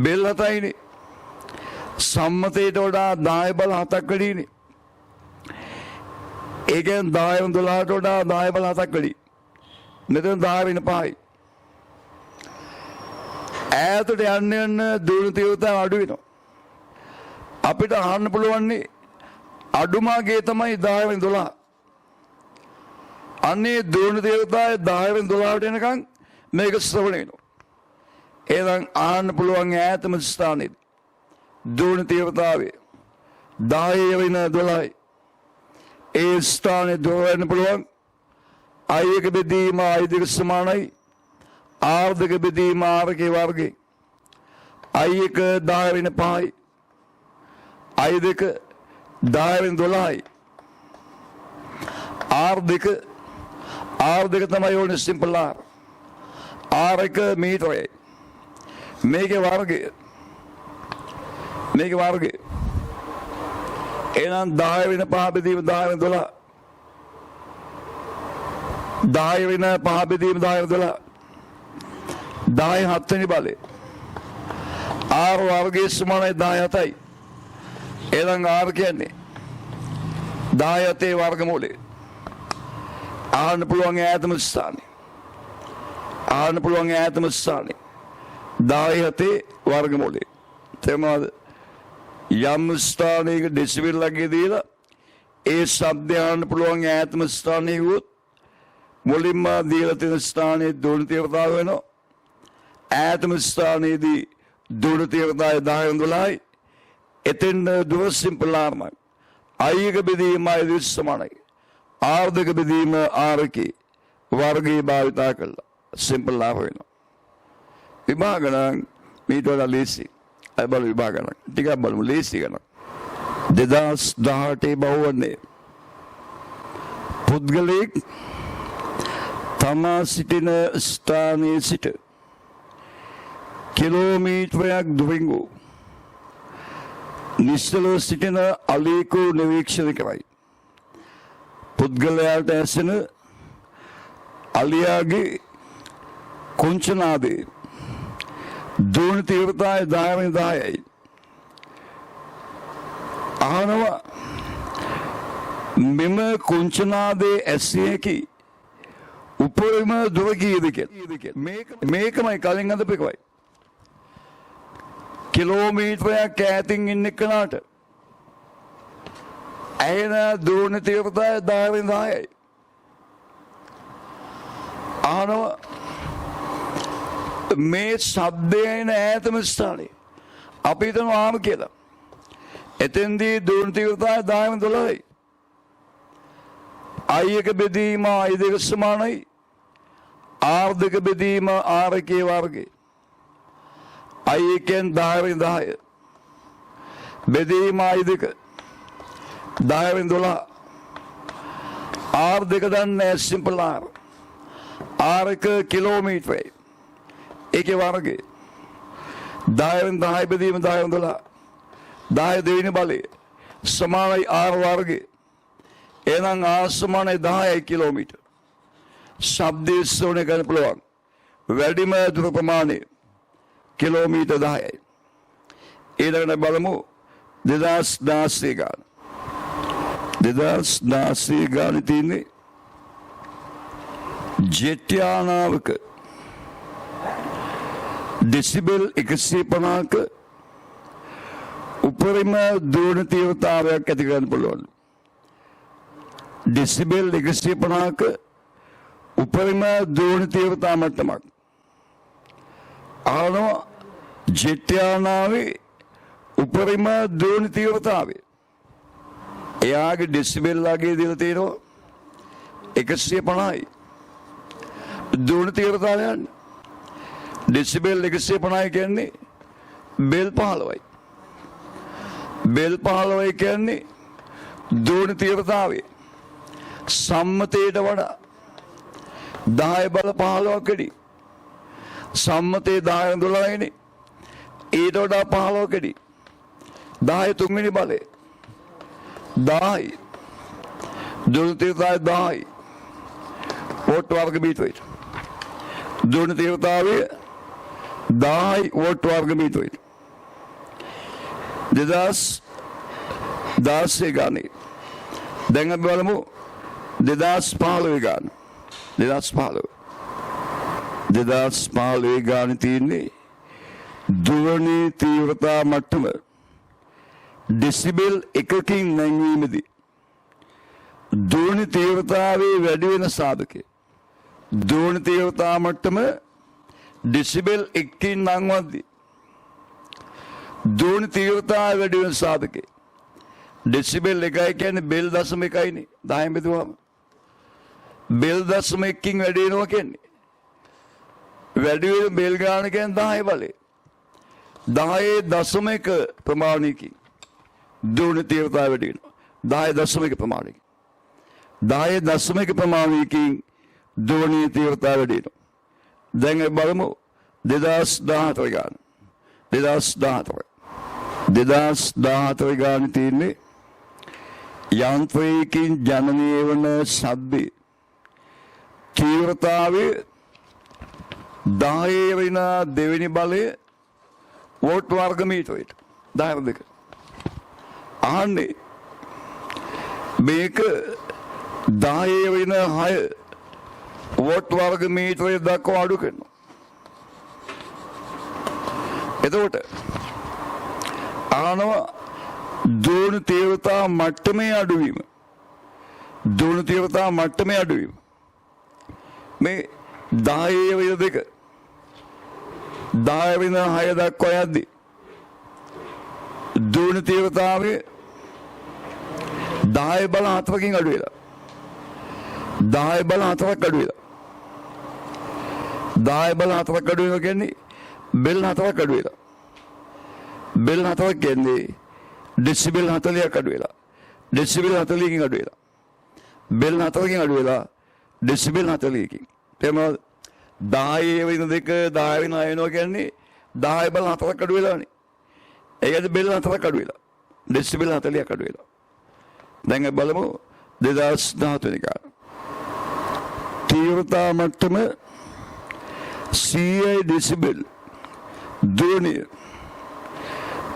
බෙල් 7යිනේ. සම්මතයට වඩා 10 බල 7ක් වැඩිනේ. ඒ කියන්නේ 10 12ට වඩා 10 බල 7ක් වැඩි. මෙතන 10 වෙන 5යි. ඈතට යන්න යන්න දුරන තීව්‍රතාව අඩු වෙනවා. අපිට අහන්න පුළුවන් අඩුමාගේ තමයි 10 වෙන 12. අන්නේ දුරන තීව්‍රතාවය 10 වෙන 12ට එනකන් මේක ශ්‍රවණය වෙනවා. එහෙනම් අහන්න පුළුවන් ඈතම ස්ථානයේ දුරන තීව්‍රතාවය 10 වෙන 12යි. ඒ ස්ථානයේ දුර වෙන්න පුළුවන් I1 බෙදීම I2 සමානයි R2 බෙදීම R2 වර්ගය. I1 10 වෙන 5යි. I2 10 වෙන 12යි. R2 තමයි ඕනේ සිම්පල් R. R1 මීටරයි. මේකේ වර්ගය. එහෙනම් 10 වෙන 5 බෙදීම 10 වෙන 12. 10 වෙන 5 බෙදීම 10 වෙන 12. 10 7 වෙනි බලය. R වර්ගයේ සමානයි 17යි. එහෙනම් R කියන්නේ 17 වර්ගමූලය. ආන්න පුළුවන් ඈතම ස්ථානේ. 17 වර්ගමූලය. තේරුණාද? යම් ස්ථානයක ඩෙසිබෙල් ලගේ දීලා ඒ ශබ්දය අහන්න පුළුවන් ඈතම ස්ථානයේ වුත් මුලින්ම දීලා තියෙන ස්ථානයේ දුරන තීව්‍රතාවය වෙනවා. ඈතම ස්ථානයේදී දුරන තීව්‍රතාවය 10 12යි. එතෙන් දුර සිම්පල් ආර්මයි. I1 බෙදීම I2 සමානයි. R2 බෙදීම R1 වර්ගයේ භාවිතා කළා. සිම්පල් ආර් වෙනවා. විභාග නම් මීට වඩා ලේසි. අය බලමු විභාග නම්. ටිකක් බලමු ලේසි ගණන්. 2018 බහුවන්නේ පුද්ගලයෙක් තමා සිටින ස්ථානයේ සිට කිලෝමීටරයක් දුරින් වූ නිශ්චලව සිටින අලීකු නිරීක්ෂණය කරයි. පුද්ගලයාට ඇසෙන අලියාගේ කුංචනාදේ දුරන තීව්‍රතාවය 10 වෙන 10යි. අහනවා මෙම කුංචනාදේ ඇසියකි උපරිම දුර කීයද කියලා. මේකමයි කලින් අදපු එකයි. කිලෝමීටරයක් ඈතින් ඉන්න කෙනාට ඇහෙන දුරන තීව්‍රතාවය 10 වෙන 10යි. අහනවා මේ ශබ්දයෙන් ඈතම ස්ථානයේ අපි හිතනවා ආම කියලා. එතෙන්දී දුරන තීව්‍රතාවය 10 වෙන 12යි. I1 බෙදීම I2 සමානයි. R2 බෙදීම R1 වර්ගය. I1 10 වෙන 10. බෙදීම I2 10 වෙන 12. R2 දන්නේ සිම්පල් R. R1 කිලෝමීටරයි. ඒකේ වර්ගය 10 වෙන 10 බෙදීම 10 වෙන 12. 10 දෙවෙනි බලය සමානයි R වර්ගය. එහෙනම් R සමානයි 10යි කිලෝමීටර. ශබ්දයේ ශ්‍රවණය කරන්න පුළුවන් වැඩිම දුර ප්‍රමාණය කිලෝමීටර 10යි. ඊළඟට බලමු 2016 ගාන. 2016 ගාන තියෙන්නේ ජෙට්යානාවක ඩෙසිබෙල් 150ක උපරිම දුරන තීව්‍රතාවයක් ඇති කරන්න පුළුවන්. ඩෙසිබෙල් 150ක උපරිම දුරන තීව්‍රතා මට්ටමක්. අහනවා ජෙට්යානාවේ උපරිම දුරන තීව්‍රතාවය එයාගේ ඩෙසිබෙල් වගේ දීලා තියෙනවා 150යි. දුවන තීව්‍රතාවය යන්නේ ඩෙසිබෙල් 150 කියන්නේ බෙල් 15යි. බෙල් 15 කියන්නේ දුවන තීව්‍රතාවය සම්මතයට වඩා 10 බල 15ක් වැඩි. සම්මතයේ 10 12යිනේ. ඊට වඩා 15ක් වැඩි. 10 තුන්වෙනි බලය 10යි. දුවන තීව්‍රතාවය 10යි. වෝට් වර්ග මීටරයි. දුවන තීව්‍රතාවය 10යි වෝට් වර්ග මීටරයි. 2016 ගානේ. දැන් අපි බලමු 2015 ගාන. 2015 ගානේ තියෙන්නේ දුවනේ තීව්‍රතා මට්ටම ඩෙසිබෙල් 1කින් නැංවීමේදී දුවන තීව්‍රතාවයේ වැඩි වෙන සාධකය. දුවන තීව්‍රතා මට්ටම ඩෙසිබෙල් 1කින් නැංවද්දී දුවන තීව්‍රතාවය වැඩි වෙන සාධකය. ඩෙසිබෙල් 1 කියන්නේ බෙල් 0.1යිනේ. 10 බෙදුවම බෙල් 0.1කින් වැඩි වෙනවා කියන්නේ වැඩි වෙන බෙල් ගාන කියන්නේ 10 බලය. 10.1 ප්‍රමාණයකින් දුවන තීව්‍රතාවය වැඩි වෙනවා. 10.1 ප්‍රමාණයකින් 10.1 ප්‍රමාණයකින් දුවන තීව්‍රතාවය වැඩි වෙනවා. දැන් අපි බලමු 2014 ගාන. 2014 ගාන තියෙන්නේ යන්ත්‍රයකින් ජනනය වන ශබ්දේ තීව්‍රතාවය 10 වෙන දෙවෙනි බලය වෝට් වර්ග මීටරයට 10 අහන්නේ මේක 10 වෙන 6 වෝට් වර්ග මීටරය දක්වා අඩු කරනවා. එතකොට අහනවා දුවන තීව්‍රතා මට්ටමේ අඩුවීම. දුවන තීව්‍රතා මට්ටමේ අඩුවීම මේ 10 වෙන 2 10 වෙන 6 දක්වා යද්දී දුවන තීව්‍රතාවය 10 බල 4කින් අඩු වෙලා 10 බල 4ක් අඩු වෙලා 10 බල 4ක් අඩු වෙනවා කියන්නේ බෙල් 4ක් අඩු වෙලා බෙල් 4ක් කියන්නේ ඩෙසිබෙල් 40ක් අඩු වෙලා ඩෙසිබෙල් 40කින් අඩු වෙලා බෙල් 4කින් අඩු වෙලා ඩෙසිබෙල් 40කින් එතන 10 වෙන 2 10 වෙන 9 වෙනවා කියන්නේ 10 බල 4ක් අඩු වෙලානේ. ඒකද බෙල් 4ක් අඩු වෙලා ඩෙසිබෙල් 40ක් අඩු වෙලා. දැන් අපි බලමු 2013 එක. තීව්‍රතා මට්ටම 100 ඩෙසිබෙල් දුවන්නේ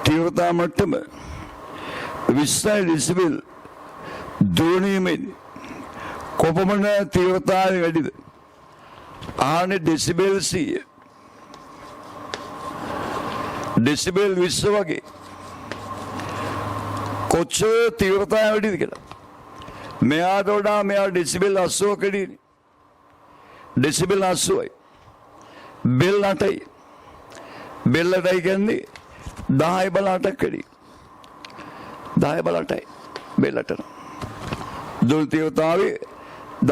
තීව්‍රතා මට්ටම 20 ඩෙසිබෙල් දුවීමෙන් කොපමණ තීව්‍රතාවය වැඩිද? ආනේ ඩෙසිබෙල් 100 ඩෙසිබෙල් 20 වගේ කොච්චර තීව්‍රතාවය වැඩිද කියලා. මෙයාට වඩා මෙයා ඩෙසිබෙල් 80ක වැඩිනේ. ඩෙසිබෙල් 80යි. බෙල් 8යි. බෙල් 8යි කියන්නේ 10 බල 8ක් වැඩි. 10 බල 8යි. බෙල් 8. දුවන තීව්‍රතාවය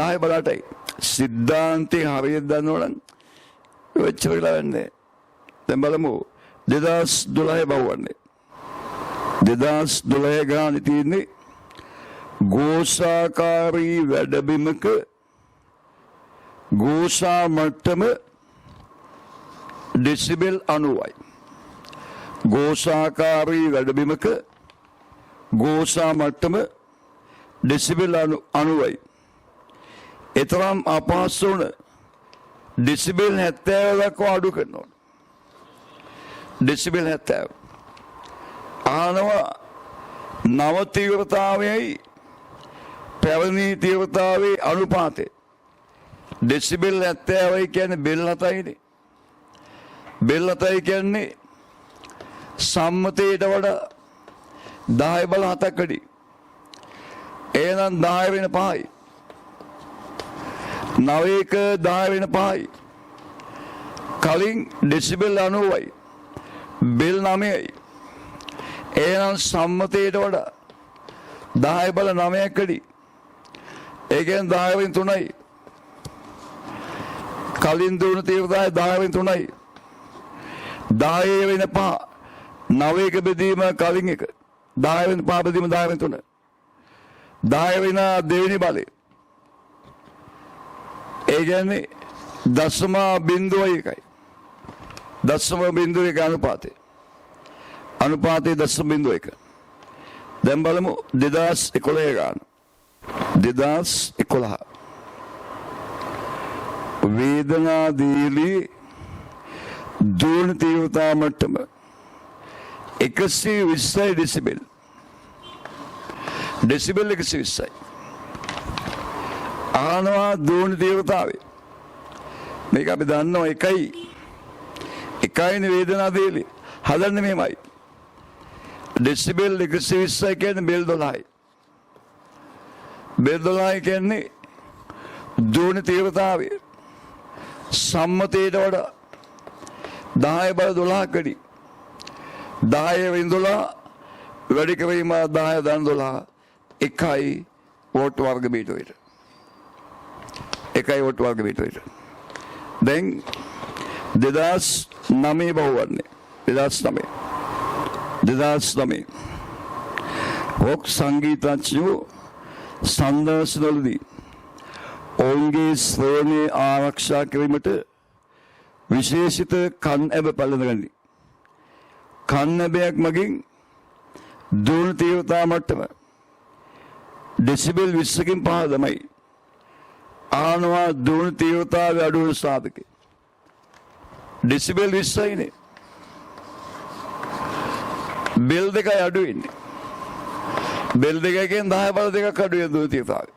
10 බල 8යි. සිද්ධාන්තේ හරියට දන්නවනම් වෙච්ච වෙලා වෙන්නේ. දැන් බලමු 2012 බවන්නේ. 2012 ගානේ තියෙන්නේ ගෝසාකාරී වැඩබිමක ගෝසා මට්ටම ඩෙසිබෙල් 90යි. ගෝසාකාරී වැඩබිමක ගෝසා මට්ටම ඩෙසිබෙල් 90යි. එතරම් අපහසු වුණ ඩෙසිබෙල් 70 දක්වා අඩු කරනවා. ඩෙසිබෙල් 70. ආනවා නව තීව්‍රතාවයයි පැවැණි තීව්‍රතාවයේ අනුපාතය. ඩෙසිබෙල් 70යි කියන්නේ බෙල් 7යිනේ. බෙල් 7යි කියන්නේ සම්මතයට වඩා 10 බල 7ක් වැඩි. එහෙනම් 10 වෙන 5යි. 9ක 10 වෙන 5යි. කලින් ඩෙසිබෙල් 90යි. බෙල් 9යි. එහෙනම් සම්මතයට වඩා 10 බල 9ක් කඩි. ඒ කියන්නේ 10 වෙනි 3යි. කලින් දුවන තීව්‍රතාවය 10 වෙනි 3යි. 10 වෙනි 5 9ක බෙදීම කලින් එක. 10 වෙනි 5 බෙදීම 10 වෙනි 3. 10 වෙනි දෙවෙනි බලය. ඒ කියන්නේ දශම බිංදුව එකයි. දශම බිංදුව එක අනුපාතය. අනුපාතයේ දශම බිංදුව එක. දැන් බලමු 2011 ගන්න. 2011 වේදනා දීලි දුවන තීව්‍රතා මට්ටම 120 ඩෙසිබෙල්. ඩෙසිබෙල් 120යි. ආනවා දුවන තීව්‍රතාවය. මේක අපි දන්නවා එකයිනේ වේදනා දීලි. හදන්නේ මෙහෙමයි. ඩෙසිබෙල් 120 කියන්නේ බෙල් 12යි. බෙල් 12 කියන්නේ දුවන තීව්‍රතාවය. සම්මතයට වඩා 10 බල 12 කඩි. 10 වෙනි 12 වැඩි කිරීම 10 ධන 12 එකයි වෝට් වර්ග මීටරයට. එකයි වෝට් වර්ග මීටරයට. දැන් 2009 බහුවන්නේ 2009 රොක් සංගීතඥයෝ සංදර්ශනවලදී ඔවුන්ගේ ශ්‍රවණය ආරක්ෂා කිරීමට විශේෂිත කන් ඇබ පළඳගනි. කන් ඇබයක් මගින් දුවන තීව්‍රතා මට්ටම ඩෙසිබෙල් 20කින් පහළමයි. ආනවා දුවන තීව්‍රතාවය අඩු වන සාධකේ. ඩෙසිබෙල් 20යිනේ. බෙල් දෙකයි අඩු වෙන්නේ. බෙල් දෙකකින් 10 බල දෙකක් අඩු වෙන දුවන තීව්‍රතාවය.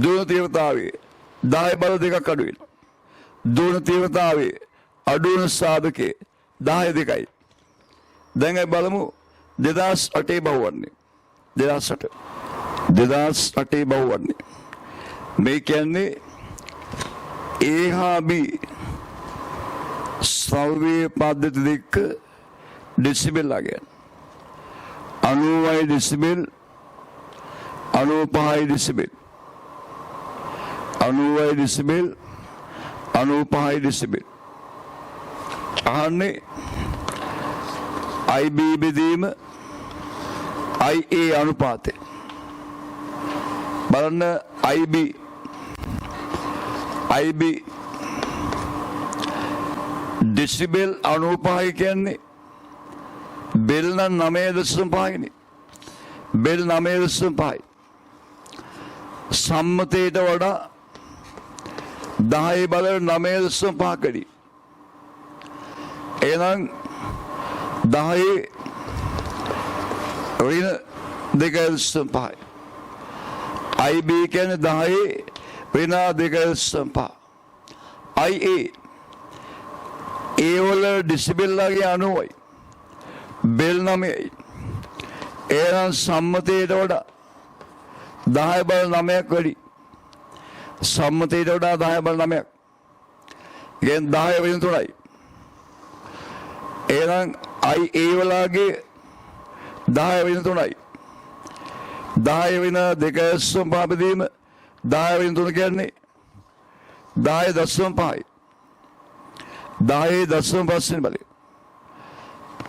දුවන තීව්‍රතාවයේ 10 බල දෙකක් අඩු වෙනවා. දුවන තීව්‍රතාවයේ අඩු වෙන සාධකේ 10 දෙකයි. දැන් අපි බලමු 2008 බහුවන්නේ. 2008 බහුවන්නේ. මේ කියන්නේ A හා B ශ්‍රව්‍ය පද්ධති දෙක ඩෙසිබෙල් අගයන් 90 ඩෙසිබෙල් 95 ඩෙසිබෙල් 90 ඩෙසිබෙල් 95 ඩෙසිබෙල්. අහන්නේ IB බෙදීම IA අනුපාතය. බලන්න IB ඩෙසිබෙල් 95 කියන්නේ බෙල් නම් 9.5යි. බෙල් 9.5යි. සම්මතයට වඩා 10 බල 9.5 කඩි. එහෙනම් 10 ඍණ 2.5යි. IB කියන්නේ 10 ඍණ 2.5. IA ඒ වල ඩෙසිබෙල් වගේ 90යි. බෙල් 9යි. එහෙනම් සම්මතයට වඩා 10 බල 9ක් වැඩි. සම්මතයට වඩා 10 බල 9ක්. ගෙන් 10 වෙන 3යි. එහෙනම් IA වලගේ 10 වෙන 3යි. 10 වෙන 2.5 බෙදීම 10 වෙන 3 කියන්නේ 10.5යි. 10.5 බලය.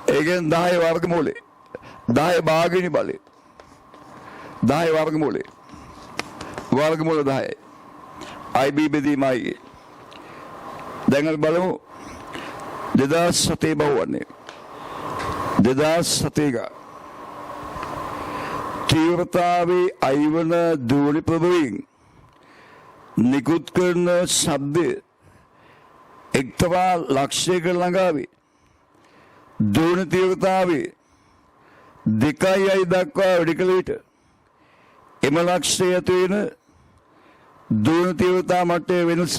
ඒ කියන්නේ 10 වර්ගමූලය. 10 භාගිනි බලය. 10 වර්ගමූලය. වර්ගමූල 10යි. IB බෙදීමයි. දැන් අපි බලමු 2007 බහුවන්නේ. 2007 තීව්‍රතාවේ අයිවන දුවන ප්‍රභවයෙන් නිකුත් කරන ශබ්ද එක්තරා ලක්ෂයක ළඟාවේ දුවන තීව්‍රතාවේ 2යි දක්වා වැඩි කළ විට එම ලක්ෂය ඇති වෙන දුවන තීව්‍රතා මට්ටමේ වෙනස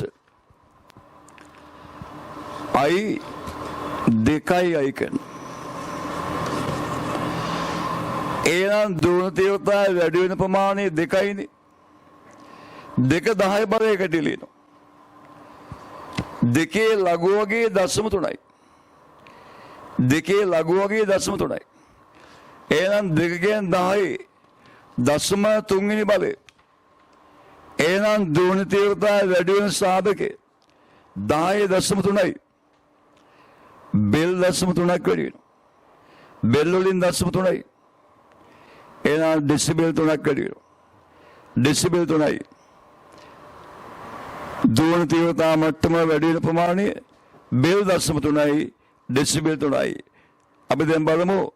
I 2යි කරන. එහෙනම් දුවන තීව්‍රතාවය වැඩි වෙන ප්‍රමාණය 2යිනේ. 2 10 බරයකට ලියනවා. 2 ලඝු වගේ 0.3යි. 2 ලඝු වගේ 0.3යි. එහෙනම් 2 10 දශම 3 වෙනි බලය. එහෙනම් ධ්වනි තීව්‍රතාවය වැඩි වෙන සාධකේ 10.3යි. බෙල් 0.3ක් වැඩි වෙනවා. බෙල් වලින් 0.3යි. එහෙනම් ඩෙසිබෙල් 3ක් වැඩි වෙනවා. ඩෙසිබෙල් 3යි. ධ්වනි තීව්‍රතාව මට්ටම වැඩි වෙන ප්‍රමාණය බෙල් 0.3යි ඩෙසිබෙල් 3යි. අපි දැන් බලමු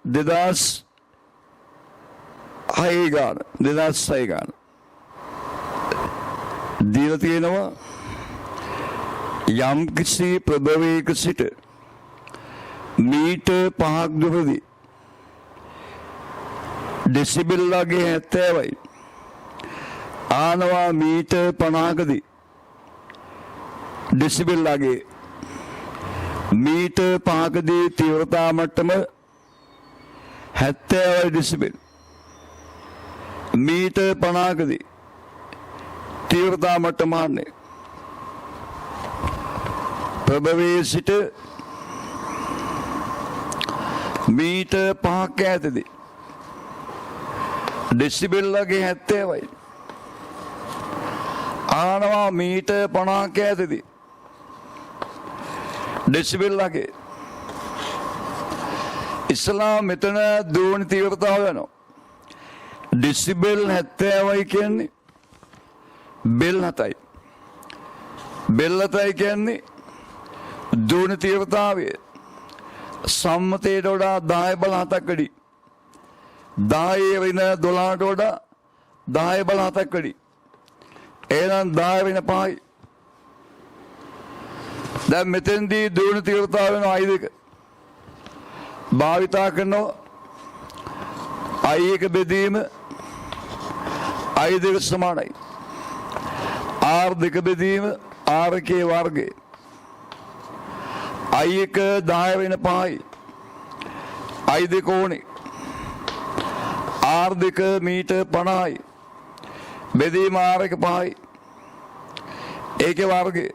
2006 ගාන 2006 ගාන දීලා තියෙනවා යම් කිසි ප්‍රභවයක සිට මීටර් 5ක් දුරදී ඩෙසිබෙල් ලගේ 70යි ආනවා මීටර් 50කදී ඩෙසිබෙල් ලගේ මීටර් 5කදී තීව්‍රතා මට්ටම 70 ඩෙසිබෙල් මීටර් 50කදී තීව්‍රතා මට්ටම ආන්නේ ප්‍රභවයේ සිට මීටර් 5ක ඈතදී ඩෙසිබෙල් ලගේ 70යි ආනවා මීටර් 50ක ඈතදී ඩෙසිබෙල් ලගේ ඉස්ලාම් මෙතන ධ්වනි තීව්‍රතාව වෙනවා ඩෙසිබෙල් 70යි කියන්නේ බෙල් 7යි බෙල් 7යි කියන්නේ ධ්වනි තීව්‍රතාවය සම්මතයට වඩා 10 බල 7ක් වැඩි 10 වෙන 12ට වඩා 10 බල 7ක් වැඩි එහෙනම් 10 වෙන 5යි දැන් මෙතෙන්දී ධ්වනි තීව්‍රතාව වෙන I2 භාවිතා කරනවා I1 බෙදීම I2 සමානයි R2 බෙදීම R1 වර්ගය I1 10 වෙන 5යි I2 කෝණේ R2 මීටර් 50යි බෙදීම R1 5යි ඒකේ වර්ගය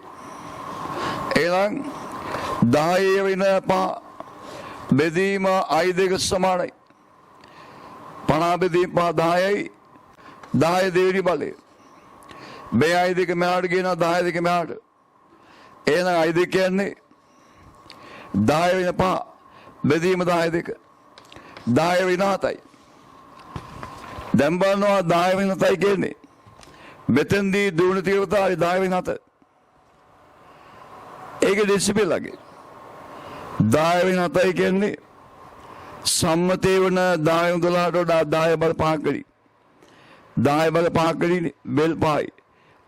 එහෙනම් 10 වෙන 5 බෙදීම I2 සමානයි 50 බෙදීම 10යි 10 දෙවෙනි බලය මේ I2 මෙහාට ගියනවා 10 දෙක මෙහාට එහෙනම් I2 කියන්නේ 10 වෙන 5 බෙදීම 10 දෙක 10 වෙන 7යි දැන් බලනවා 10 වෙන 7යි කියන්නේ මෙතෙන්දී ධ්වනි තීව්‍රතාවය 10 වෙන 7 ඒක ඩෙසිබෙල් ලගේ 10 වෙන 7යි කියන්නේ සම්මතේ වන 10 12ට වඩා 10 බල 5ක් වැඩි 10 බල 5ක් වැඩි බෙල් 5යි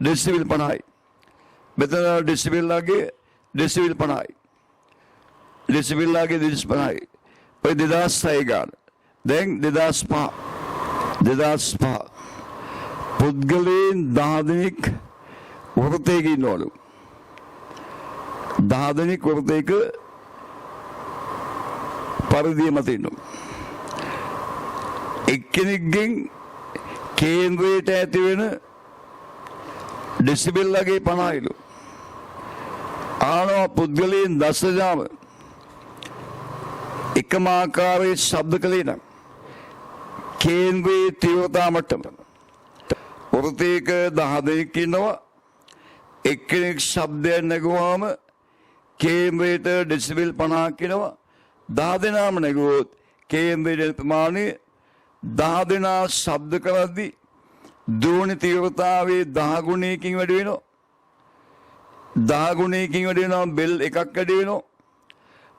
ඩෙසිබෙල් 50යි මෙතන ඩෙසිබෙල් ලගේ ඩෙසිබෙල් 50යි ඩෙසිබෙල් ලගේ ඩෙසිබෙල් 50යි ඔය 2006 ගාන දැන් 2005 පුද්ගලයන් 10 දෙනෙක් වෘතයක ඉන්නවලු 10 දෙනෙක් වෘතයක පරිධිය මත ඉන්නවා එක්කෙනෙක්ගෙන් කේන්ද්‍රයට ඇති වෙන ඩෙසිබෙල් ලගේ 50යිලු ආනවා පුද්ගලයන් 10 ජාම එකම ආකාරයේ ශබ්ද කළේ නම් කේන්ද්‍රයේ තීව්‍රතා මට්ටම වෘතයක 10 දෙනෙක් ඉන්නවා එක්කෙනෙක් ශබ්දයක් නැගුවාම කේන්ද්‍රයට ඩෙසිබෙල් 50ක් එනවා 10 දෙනාම නැගුවොත් කේන්ද්‍රයේ ප්‍රමාණය 10 දෙනා ශබ්ද කරද්දී ධ්වනි තීව්‍රතාවයේ 10 ගුණයකින් වැඩි වෙනවා 10 ගුණයකින් වැඩි වෙනවා බෙල් එකක් වැඩි වෙනවා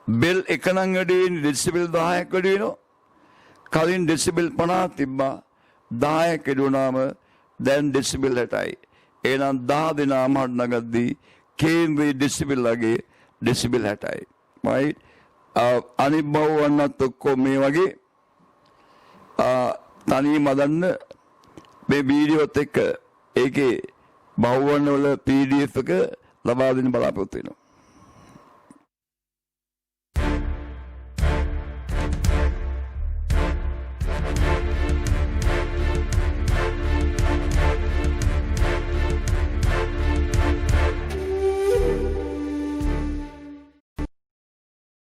බෙල් එක නම් වැඩි වෙන්නේ ඩෙසිබෙල් 10ක් වැඩි වෙනවා කලින් ඩෙසිබෙල් 50 තිබ්බා 10ක් වැඩි වුණාම දැන් ඩෙසිබෙල් 60යි එහෙනම් 10 දෙනාම නගද්දී කේන්ද්‍රයේ ඩෙසිබෙල් ලගේ ඩෙසිබෙල් 60යි right අනිත් බහුවන්නත් ඔක්කොම මේ වගේ තනියම හදන්න මේ වීඩියෝත් එක්ක ඒකේ බහුවන්න වල PDF එක ලබා දෙන්න බලාපොරොත්තු වෙනවා